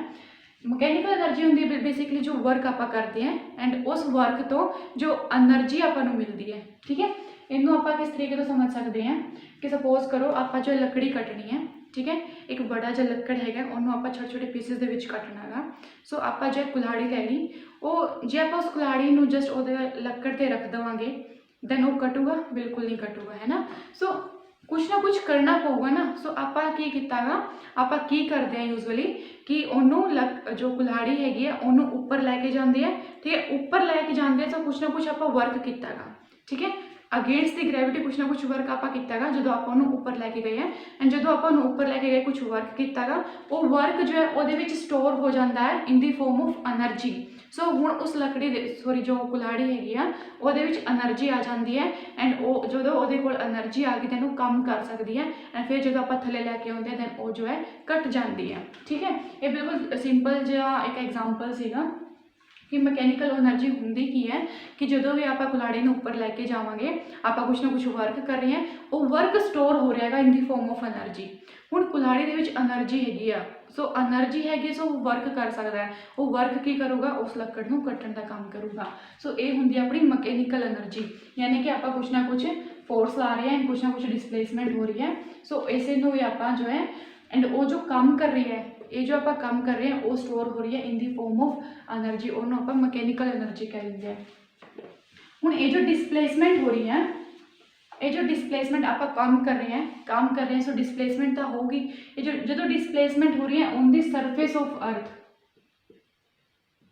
मकैनिकल एनर्जी होंगी बेसिकली जो वर्क आप करते हैं एंड उस वर्क तो जो एनर्जी आपको मिलती है। ठीक है, इनू आप किस तरीके तो समझ सकते हैं कि सपोज करो आप जो लकड़ी कटनी है, ठीक है, एक बड़ा जो लक्कड़ है उन्होंने आप छोटे छोटे पीसिस के कटना है। सो आप जो कुल्हाड़ी लै ली, वो जो आप उस कुल्हाड़ी में जस्ट वो लक्कड़ पर रख देवांगे देन वो कटूगा, बिल्कुल नहीं कटूगा, है ना। सो कुछ ना कुछ करना पਊਗਾ ना। सो ਆਪਾਂ ਕੀ ਕੀਤਾਗਾ, ਆਪਾਂ ਕੀ ਕਰਦੇ ਹਾਂ ਯੂਜੂਅਲੀ ਕਿ ਉਹਨੂੰ ਜੋ ਕੁल्हाड़ी ਹੈਗੀ ਆ ਉਹਨੂੰ ਉੱਪਰ ਲੈ ਕੇ ਜਾਂਦੇ ਆ, ਠੀਕ ਹੈ। ਉੱਪਰ ਲੈ ਕੇ ਜਾਂਦੇ ਆ ਤਾਂ ਕੁਛ ਨਾ ਕੁਛ ਆਪਾਂ ਵਰਕ ਕੀਤਾਗਾ, ਠੀਕ ਹੈ। ਅਗੇਂਸਟ ਦੀ ਗ੍ਰੈਵਿਟੀ ਕੁਛ ਨਾ ਕੁਛ ਵਰਕ ਆਪਾਂ ਕੀਤਾਗਾ ਜਦੋਂ ਆਪਾਂ ਉਹਨੂੰ ਉੱਪਰ ਲੈ ਕੇ ਗਏ ਆ। ਐਂਡ ਜਦੋਂ ਆਪਾਂ ਉਹਨੂੰ ਉੱਪਰ ਲੈ ਕੇ ਗਏ ਕੁਛ ਵਰਕ ਕੀਤਾਗਾ, ਉਹ ਵਰਕ ਜੋ ਹੈ ਉਹਦੇ ਵਿੱਚ ਸਟੋਰ ਹੋ ਜਾਂਦਾ ਹੈ ਇਨ ਦੀ ਫੋਰਮ ਆਫ એનર્ਜੀ। ਸੋ ਹੁਣ ਉਸ ਲੱਕੜੀ ਦੇ ਸੋਰੀ ਜੋ ਕੁल्हाड़ी ਹੈਗੀ ਆ ਉਹਦੇ ਵਿੱਚ એનર્ਜੀ ਆ ਜਾਂਦੀ ਹੈ। ਐਂਡ ਉਹ ਜਦੋਂ ਉਹਦੇ ਕੋਲ એનર્ਜੀ ਆ ਗਈ ਤਾਂ ਉਹ ਕੰਮ ਕਰ ਸਕਦੀ ਹੈ। ਐਂਡ ਫਿਰ ਜਦੋਂ ਆਪਾਂ ਥੱਲੇ ਲੈ ਕੇ ਆਉਂਦੇ ਹਾਂ ਦੈਨ ਉਹ ਜੋ ਹੈ ਕੱਟ ਜਾਂਦੀ ਹੈ, ਠੀਕ ਹੈ। ਇਹ ਬਿਲਕੁਲ ਸਿੰਪਲ ਜਿਹਾ ਇੱਕ ਐਗਜ਼ਾਮਪਲ ਸੀਗਾ कि ਮਕੈਨੀਕਲ એનર્ਜੀ ਹੁੰਦੀ ਕੀ ਹੈ ਕਿ ਜਦੋਂ ਵੀ ਆਪਾਂ ਕੁल्हाड़ी ਨੂੰ ਉੱਪਰ ਲੈ ਕੇ ਜਾਵਾਂਗੇ ਆਪਾਂ ਕੁਛ ਨਾ ਕੁਛ ਵਰਕ ਕਰ ਰਹੇ ਹਾਂ, ਉਹ ਵਰਕ ਸਟੋਰ ਹੋ ਰਿਹਾ ਹੈਗਾ ਇਨ ਦੀ ਫੋਰਮ ਆਫ એનર્ਜੀ। ਹੁਣ ਕੁल्हाड़ी ਦੇ ਵਿੱਚ એનર્ਜੀ ਹੈਗੀ ਆ, ਸੋ એનર્ਜੀ ਹੈਗੀ, ਸੋ ਉਹ ਵਰਕ ਕਰ ਸਕਦਾ ਹੈ। ਉਹ ਵਰਕ ਕੀ ਕਰੂਗਾ, ਉਸ ਲੱਕੜ ਨੂੰ ਕੱਟਣ ਦਾ ਕੰਮ ਕਰੂਗਾ। ਸੋ ਇਹ ਹੁੰਦੀ ਹੈ ਆਪਣੀ ਮਕੈਨੀਕਲ એનર્ਜੀ, ਯਾਨੀ ਕਿ ਆਪਾਂ ਕੁਛ ਨਾ ਕੁਛ ਫੋਰਸ ਲਾ ਰਹੇ ਹਾਂ, ਕੁਛ ਨਾ ਕੁਛ ਡਿਸਪਲੇਸਮੈਂਟ ਹੋ ਰਹੀ ਹੈ। ਸੋ ਇਸੇ ਨੂੰ ਵੀ ਆਪਾਂ ਜੋ ਹੈ ਐਂਡ ਉਹ ਜੋ ਕੰਮ ਕਰ ਰਹੀ ਹੈ, ਇਹ ਜੋ ਆਪਾਂ ਕੰਮ ਕਰ ਰਹੇ ਹਾਂ ਉਹ ਸਟੋਰ ਹੋ ਰਹੀ ਹੈ ਇਨ ਦੀ ਫੋਰਮ ਆਫ એનર્ਜੀ, ਉਹਨੂੰ ਆਪਾਂ ਮਕੈਨੀਕਲ એનર્ਜੀ ਕਹਿ ਦਿੰਦੇ ਹਾਂ। ਹੁਣ ਇਹ ਜੋ ਡਿਸਪਲੇਸਮੈਂਟ ਹੋ ਰਹੀ ਹੈ, ਇਹ ਜੋ ਡਿਸਪਲੇਸਮੈਂਟ ਆਪਾਂ ਕੰਮ ਕਰ ਰਹੇ ਹਾਂ ਸੋ ਡਿਸਪਲੇਸਮੈਂਟ ਤਾਂ ਹੋਊਗੀ। ਇਹ ਜਦੋਂ ਡਿਸਪਲੇਸਮੈਂਟ ਹੋ ਰਹੀ ਹੈ ਔਨ ਦੀ ਸਰਫੇਸ ਆਫ ਅਰਥ,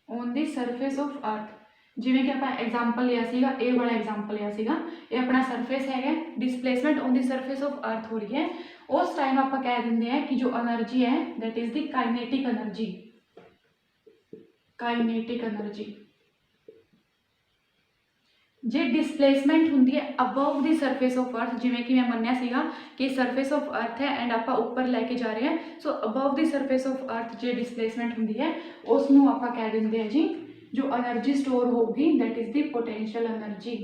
ਔਨ ਦੀ ਸਰਫੇਸ ਆਫ ਅਰਥ, ਜਿਵੇਂ ਕਿ ਆਪਾਂ ਐਗਜ਼ਾਮਪਲ ਲਿਆ ਸੀਗਾ, ਇਹ ਵਾਲਾ ਐਗਜ਼ਾਮਪਲ ਲਿਆ ਸੀਗਾ, ਇਹ ਆਪਣਾ ਸਰਫੇਸ ਹੈਗਾ, displacement on the surface of ਅਰਥ ਹੋ ਰਹੀ ਹੈ। ਉਸ ਟਾਈਮ ਆਪਾਂ ਕਹਿ ਦਿੰਦੇ हैं कि जो एनर्जी है that is the kinetic energy, kinetic energy. J displacement होंगी है अबव द सरफेस ऑफ अर्थ, जिमें कि मैं मन्निया सीगा कि सरफेस ऑफ अर्थ है एंड आप ऊपर लैके जा रहे हैं, so above the surface of earth जे डिसप्लेसमेंट होंगी है उसनों आप कह देंगे हैं जी जो एनर्जी स्टोर होगी that is the potential energy,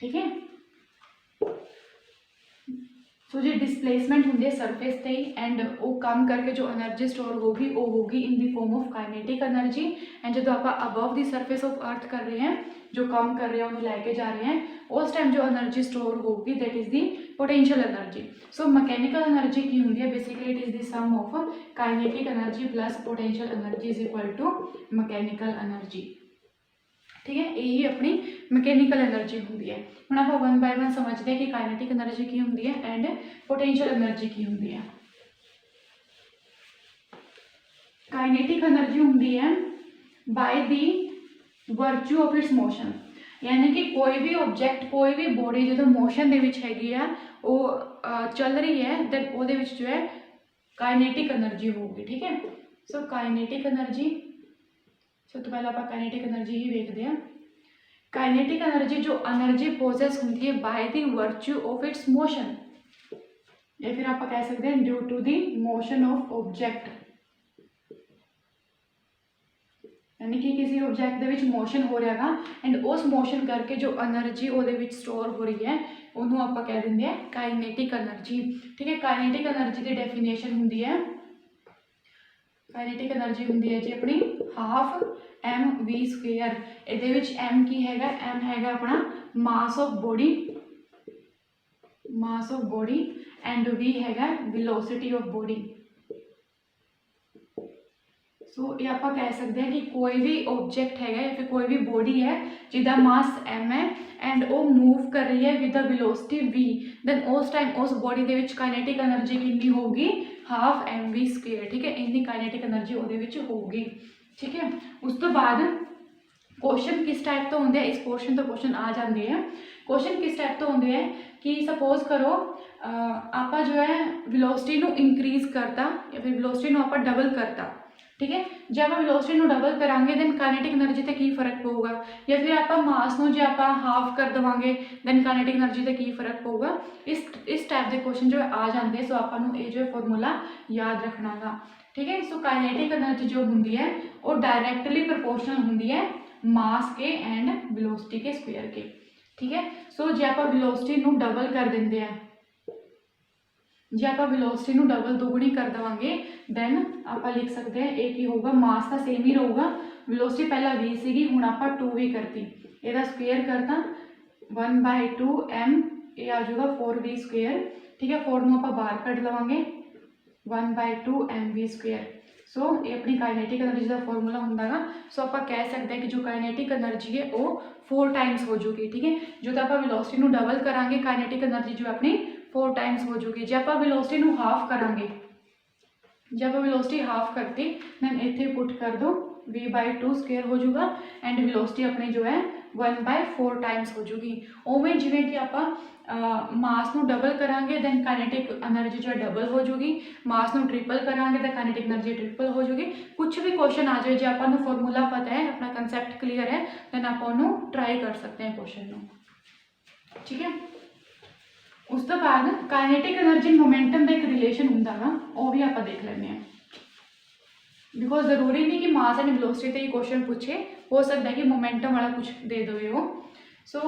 ठीक है। सो जो डिसप्लेसमेंट होंगी है सरफेस से ही एंड वो काम करके जो एनर्जी स्टोर होगी वो होगी in the form of kinetic energy. And जो आप above the surface of earth कर रहे हैं, जो काम कर रहे हैं उन्हें लैके जा रहे हैं, उस टाइम जो एनर्जी स्टोर होगी that is the potential energy. So mechanical energy की होंगी है basically it is the sum of kinetic energy plus potential energy is equal to mechanical energy, ठीक है। यही अपनी मैकेनिकल एनर्जी होंगी है। हम आप वन बाय वन समझते हैं कि काइनेटिक एनर्जी की होंगी है एंड पोटेंशियल एनर्जी की होंगी है। काइनेटिक एनर्जी होंगी है by the virtue of its motion, यानी कि कोई भी ऑब्जेक्ट कोई भी बॉडी जो मोशन दे विच हैगी है वो चल रही है दैन ਉਹਦੇ ਵਿੱਚ जो है काइनेटिक एनर्जी होगी, ठीक है। सो काइनेटिक एनर्जी, सब तो पहले आप काइनेटिक एनर्जी ही देखते हैं। काइनेटिक एनर्जी जो एनर्जी पोजेस होती है by the virtue of its motion, या फिर आप कह सकते हैं due to the motion of object, यानी कि किसी ऑब्जेक्ट के विच मोशन हो रहा है एंड उस मोशन करके जो एनर्जी ਉਹਦੇ ਵਿੱਚ स्टोर हो रही है ਉਹਨੂੰ ਆਪਾਂ कह देंगे हैं काइनेटिक एनर्जी, ठीक है। काइनेटिक एनर्जी की डेफिनेशन होंगी है, काइनेटिक एनर्जी होंगी है जी अपनी हाफ एम वी स्क्वेयर। ये एम की हैगा, एम हैगा अपना mass of body, mass of body and V हैगा वेलोसिटी ऑफ बॉडी। सो ये आप कह सकते हैं कि कोई भी ऑब्जेक्ट है या फिर कोई भी बॉडी है जिसका मास एम है एंड वो मूव कर रही है with the velocity V, then उस टाइम उस बॉडी के विच काइनेटिक एनर्जी कितनी होगी, हाफ एम वी स्क्वेयर, ठीक है। इन्नी काइनेटिक एनर्जी वो होगी, ठीक है। उस तो बाद क्वेश्चन किस टाइप तो होंगे, इस पोर्शन तो क्वेश्चन आ जाते हैं। क्वेश्चन किस टाइप तो होंगे है कि सपोज करो आप जो है वेलोसिटी नू इंक्रीज करता या फिर वेलोसिटी नू आप डबल करता, ठीक है। जब आप वेलोसिटी नू डबल करांगे दैन काइनेटिक एनर्जी ते की फर्क पऊगा, या फिर आप मास नू जो आप हाफ कर देवांगे दैन काइनेटिक एनर्जी ते की फर्क पऊगा। इस टाइप के क्वेश्चन जो आ जाते हैं, सो आपको ये जो फॉर्मूला याद रखना गा, ठीक है। सो काइनेटिक एनर्जी जो होंगी है वो डायरैक्टली प्रोपोर्शनल होंगी है मास के एंड वेलोसिटी के स्क्वेयर के, ठीक है। सो जो आप वेलोसिटी नू डबल कर देंगे हैं, जे आप वेलोसिटी नू डबल दोगुनी कर देवांगे दैन आप लिख सकते हैं एक ही होगा, मास का सेम ही रहूगा। वेलोसिटी पहला वी सी हुण आप 2v करती, यदा स्क्वेयर करता 1/2 m, ये आ जाएगा 4v स्क्वेयर, ठीक है। 4 नू आप बाहर कट लवांगे 1/2 mv स्क्वेयर। सो ये अपनी काइनेटिक एनर्जी का फॉर्मूला होंगे गा। सो आप कह सकते हैं कि जो काइनेटिक एनर्जी है वो 4 टाइम्स हो जूगी। ठीक है, जो आप वेलोसिटी को डबल करांगे काइनेटिक एनर्जी जो अपनी 4 टाइम्स हो जूगी। जो आप वेलोसिटी को हाफ करांगे, जब वेलोसिटी हाफ करती दैन इतने पुट कर दो v/2 स्क्वेयर हो जूगा एंड वेलोसिटी अपनी जो है 1/4 टाइम्स हो जूगी। उवें जिवें कि आप मास को डबल करांगे दैन काइनेटिक एनर्जी जो है डबल हो जूगी, मास को ट्रिपल करांगे तो काइनेटिक एनर्जी ट्रिपल हो जूगी। कुछ भी क्वेश्चन आ जाए जो आपको फॉर्मूला पता है, अपना कंसैप्ट क्लीयर है, दैन आप ट्राई कर सकते हैं क्वेश्चन को। ठीक है, उस तो बाद काइनेटिक एनर्जी मोमेंटम का एक रिलेशन होंगे गा, वो भी आप देख लेंगे हैं। बिकॉज जरूरी नहीं कि mass and velocity he question पूछे, हो सकता है कि मोमेंटम वाला कुछ दे दो वो। सो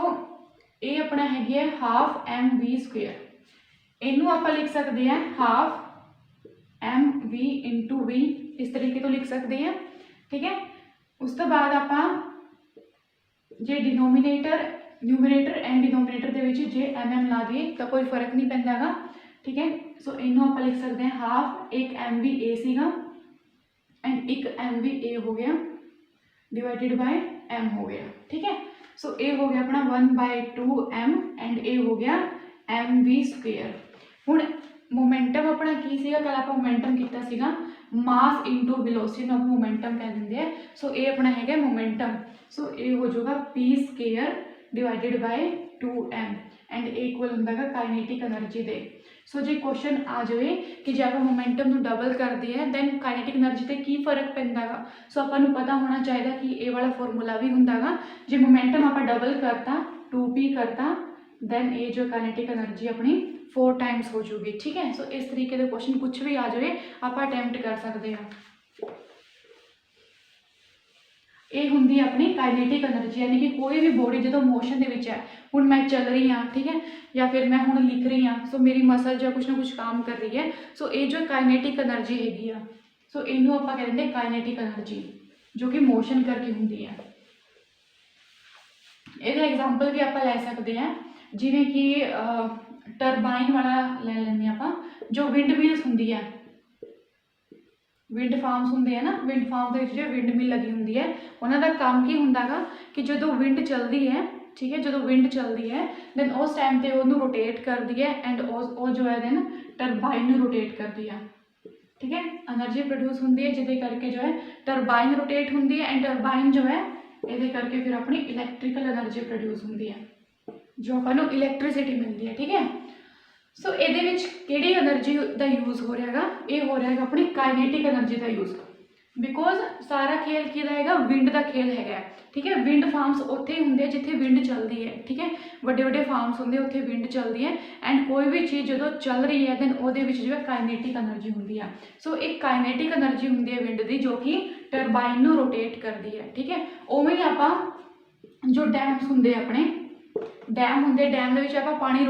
ये अपना है 1/2 mv स्क्वेयर। इनू आप लिख सकते हैं 1/2 mv इंटू v, इस तरीके तो लिख सकते हैं। ठीक है, उस तो बाद आप जे डिनोमीनेटर न्यूमरेटर एंड डिनोमीनेटर के जे mm ला दिए तो कोई फर्क नहीं पैंदा गा। ठीक है, सो इनू आप लिख सकते हैं 1/2 एक mv a सीगा एंड एक mv a हो गया डिवाइडेड बाय m हो गया। ठीक है, सो a हो गया अपना 1/2 m एंड a हो गया mv स्क्वेयर। हुण मोमेंटम अपना की सीगा, कल आप मोमेंटम किया सीगा मास इंटू वेलोसिटी में मोमेंटम कह देंगे हैं। सो ये अपना है मोमेंटम, सो ये हो जाएगा p square divided by 2m and equal होंगे काइनेटिक एनर्जी दे। सो जो क्वेश्चन आ जाए कि जब आप मोमेंटम को डबल कर दिए दैन काइनेटिक एनर्जी से की फर्क पैंदा गा। सो आपको पता होना चाहिए कि ये वाला फॉर्मूला भी होंगे गा, जो मोमेंटम आप डबल करता 2p करता दैन ये जो काइनेटिक एनर्जी अपनी 4 टाइम्स हो जूगी। ठीक है, सो इस तरीके के क्वेश्चन कुछ भी आ जाए आप अटैम्प्ट कर सकते हैं। ये होंगी अपनी काइनेटिक एनर्जी, यानी कि कोई भी बॉडी जो मोशन के है, हूँ मैं चल रही हाँ, ठीक है, या फिर मैं हूँ लिख रही हाँ, सो मेरी मसल जो कुछ ना कुछ काम कर रही है। सो ये जो काइनेटिक एनर्जी हैगी आ, सो इनू आप कह देंगे काइनेटिक एनर्जी जो कि मोशन करके होंगी है। ये एग्जाम्पल भी आप ले सकते हैं, जिमें कि टरबाइन वाला ले लें आप, जो विंड मिल्स होंगी है, विंड फार्म्स होंगे है ना, विंड फार्म के जो विंड मिल लगी होंगी है, उन्होंने काम की होंगे गा कि जो विंड चलती है, ठीक है, जो विंड चलती है दैन उस टाइम पर उन्होंने रोटेट कर दी है एंड वो जो है दैन टरबाइन रोटेट कर दिया। ठीक है, एनर्जी प्रोड्यूस होंगी है जिसके करके जो है टरबाइन रोटेट होंगी है एंड टरबाइन जो है ये करके फिर अपनी इलैक्ट्रिकल एनर्जी प्रोड्यूस होंगी है, जो अपन इलैक्ट्रिसिटी मिलती है। ठीक है, सो ये एनर्जी का यूज़ हो रहा है, ये हो रहा है अपनी काइनेटिक एनर्जी का यूज़, बिकॉज सारा खेल कि रहेगा विंड का खेल है। ठीक है, विंड फार्म्स उत्थे ही होंगे जिथे विंड चलती है। ठीक है, बड़े बड़े फार्म्स होंगे उत्थे विंड चलती है एंड कोई भी चीज़ जो चल रही है दैन वो जो है काइनेटिक एनर्जी होंगी है। सो एक काइनेटिक एनर्जी होंगी है विंड की जो कि टरबाइन को रोटेट करती है। ठीक है, उवें ही आप जो डैम्स होंगे अपने डैम होंगे, डैम के आप पानी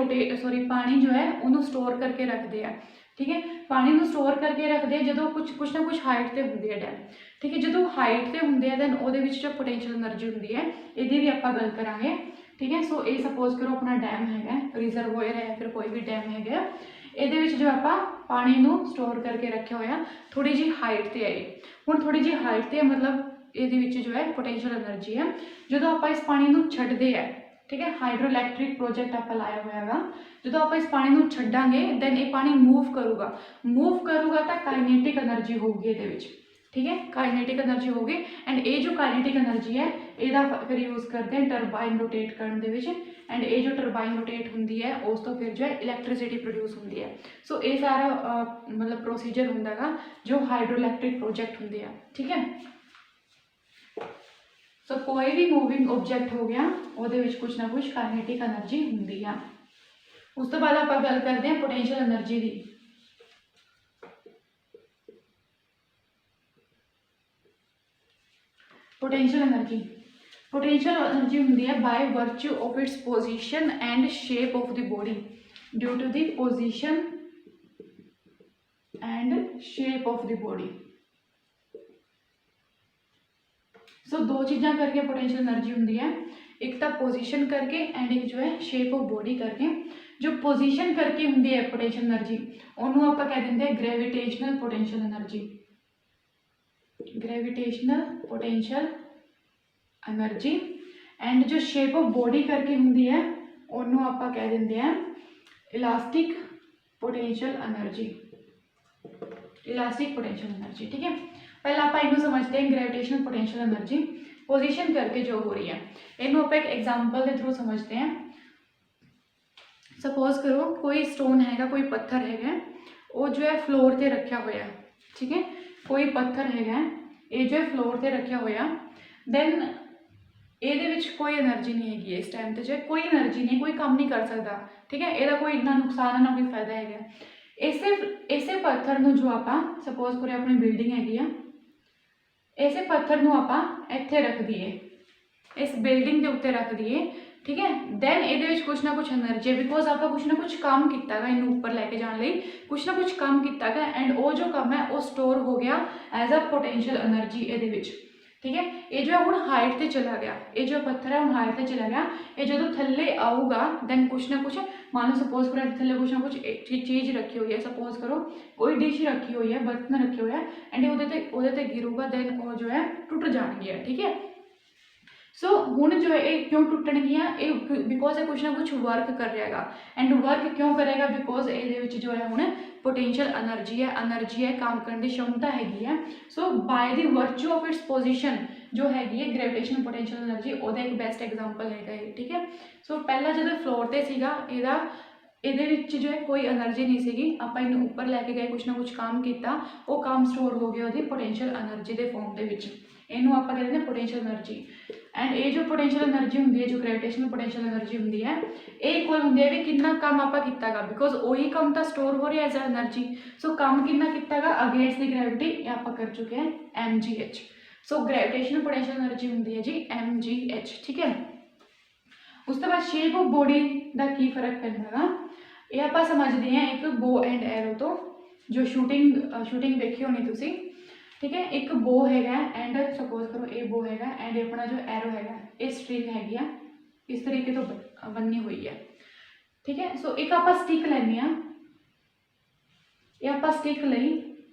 पानी जो है उन्होंने स्टोर करके रखते हैं। ठीक है, पानी को स्टोर करके रखते हैं जो कुछ ना कुछ हाइट से होंगे है डैम। ठीक है, जो हाइट से होंगे है दैन वो जो पोटेंशियल एनर्जी होंगी है ये भी आप गल करांगे। ठीक है, सो ये सपोज करो अपना डैम है, रिजर्वोयर है, फिर कोई भी डैम है, ये जो आप पानी को स्टोर करके रखे हुए थोड़ी जी हाइट से है। हूँ थोड़ी जी हाइट से मतलब ये जो है पोटेंशियल एनर्जी है, जो आप इस पानी को छड्डते हैं। ठीक है, हाइड्रो इलैक्ट्रिक प्रोजेक्ट आप लाया हुआ, जो आप इस पानी को छड्डांगे दैन ये पानी मूव करूगा तो काइनेटिक एनर्जी होगी ये। ठीक है, काइनेटिक एनर्जी होगी एंड ये जो काइनेटिक एनर्जी है यदा फिर यूज़ करते हैं टरबाइन रोटेट करने एंड ये जो टरबाइन रोटेट होंगी है उस तो फिर जो है इलैक्ट्रिसिटी प्रोड्यूस होंगी है। सो ये सारा मतलब प्रोसीजर होंगे जो हाइड्रो इलैक्ट्रिक प्रोजेक्ट होंगे है। ठीक है, सो कोई भी मूविंग ऑब्जेक्ट हो गया वो कुछ ना कुछ काइनेटिक एनर्जी होंगी है। उस तो बाद आप गल करते हैं पोटेंशियल एनर्जी की। पोटेंशियल एनर्जी होंगी है by virtue of its position and shape of the body, due to the position and shape of the body. So दो चीज़ा करके पोटेंशियल एनर्जी होंगी है, एक तो पोजीशन करके एंड एक जो है शेप ऑफ बॉडी करके। जो पोजीशन करके होंगी है पोटेंशियल एनर्जी उन्होंने आप कह देंगे gravitational potential energy. Gravitational potential energy. And जो शेप ऑफ बॉडी करके होंगी है उन्होंने आप कह देंगे हैं elastic potential energy, elastic potential energy. ठीक है, पहले आप इनू समझते हैं ग्रेविटेशनल पोटेंशियल एनर्जी पोजीशन करके जो हो रही है, इनू आप एक एग्जाम्पल के थ्रू समझते हैं। सपोज करो कोई स्टोन हैगा, कोई पत्थर हैगा, वो जो है फ्लोर से रखा होया। ठीक है, कोई पत्थर हैगा ये जो है फ्लोर से रखा होया, दैन ये कोई एनर्जी नहीं हैगी इस टाइम से, कोई एनर्जी नहीं, कोई काम नहीं कर सकता। ठीक है, यदा कोई ना नुकसान है ना कोई फायदा है। इसे पत्थर नूं जो आप सपोज करो अपनी बिल्डिंग हैगी आ, इसे पत्थर नूं आप इत्थे रख दिए, इस बिल्डिंग के उत्ते रख दिए। ठीक है, दैन ये कुछ ना कुछ एनर्जी है, बिकॉज आप कुछ ना कुछ काम किया गा इनू उपर लैके जाने लिए, कुछ ना कुछ काम किया गा एंड वो जो काम है वो स्टोर हो गया एज अ पोटेंशियल एनर्जी ये। ठीक है, ये जो है हम हाइट से चला गया, ये जो पत्थर है हम हाइट से चला गया, ये जो थले आऊगा दैन कुछ ना कुछ मान लो सपोज करो थले कुछ ना कुछ चीज़ रखी हुई है, सपोज करो कोई डिश रखी हुई है, बर्तन रखे हुए हैं एंड वो गिरूगा दैन वो जो है टुट जाएगी। ठीक है, सो हुण जो है ये क्यों टुटणगियां, ये बिकॉज ये कुछ ना कुछ वर्क कर रहेगा एंड वर्क क्यों करेगा, बिकॉज ये जो है हुण पोटेंशियल एनर्जी है काम करने की क्षमता हैगी है। So by the virtue of its position जो हैगी है ग्रेविटेशनल पोटेंशियल एनर्जी वो एक बेस्ट एग्जाम्पल है। ठीक है, सो पहला जो फ्लोर से सीगा ये जो है कोई एनर्जी नहीं सी, आप इन उपर लैके गए कुछ ना कुछ काम किया, वो काम स्टोर हो गया वो पोटेंशियल एनर्जी के फॉर्म के, इनू आप कहते हैं पोटेंशियल एनर्जी। एंड ये जो पोटेंशियल एनर्जी होंगी है, जो ग्रेविटेशनल पोटेंशियल एनर्जी होंगी है, ये इक्वल होंगी है भी कितना काम आप किया, बिकॉज वही काम तो स्टोर हो रहा है एज अ एनर्जी। सो काम कितना किया अगेंस्ट द ग्रेविटी आप कर चुके हैं mgh। So gravitational potential energy होंगी है जी mgh। ठीक है, उसके बाद शेप ऑफ बॉडी का की फर्क पैंदा ये आप समझते हैं एक बो एंड एरो तो, जो शूटिंग देखी होनी तुसी। ठीक है, एक बो हैगा एंड सपोज करो ये बो हैगा एंड अपना जो एरो हैगा ये स्ट्रिंग हैगी आ इस तरीके तो बनी हुई है। ठीक है, सो एक आप स्टिक लैनी आ, ये आप स्टिक लई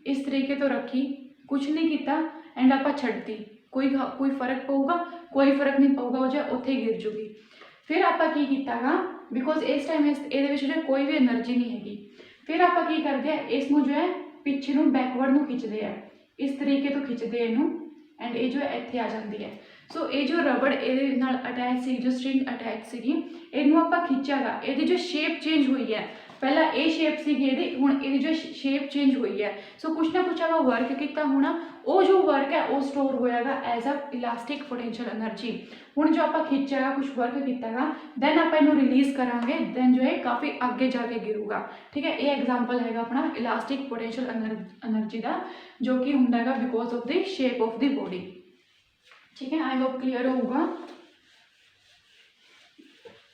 इस तरीके तो रखी, कुछ नहीं किया एंड आप छड्डती, कोई फर्क पऊगा, कोई फर्क नहीं पऊगा, वो जो उत्थे गिर जूगी। फिर आप की कीता बिकॉज इस टाइम ये कोई भी एनर्जी नहीं हैगी, फिर आप की करते हैं इसनू जो है पिछे नू बैकवर्ड नू खिंचते हैं, इस तरीके तो खिंचते हैं इनू एंड ये जो है इत्थे आ जाती है। सो ये जो रबड़ ये अटैच सी, जो स्ट्रिंग अटैच सी, इनू आप खिंचागा, ये जो शेप चेंज हुई है, पहला ये शेप सी हुण ये जो शेप चेंज हुई है। सो कुछ ना कुछ आप वर्क किया होना, वो जो वर्क है वो स्टोर होएगा as a elastic potential energy. हुण जो आप खिंचागा कुछ वर्क किया दैन आप इनू रिलीज करांगे, दैन जो है काफ़ी आगे जाके गिरूगा। ठीक है, ये एग्जाम्पल है अपना इलास्टिक पोटेंशियल एनर्जी का, जो कि होंगे because of the shape of the body. ठीक है, आई होप क्लीयर होगा।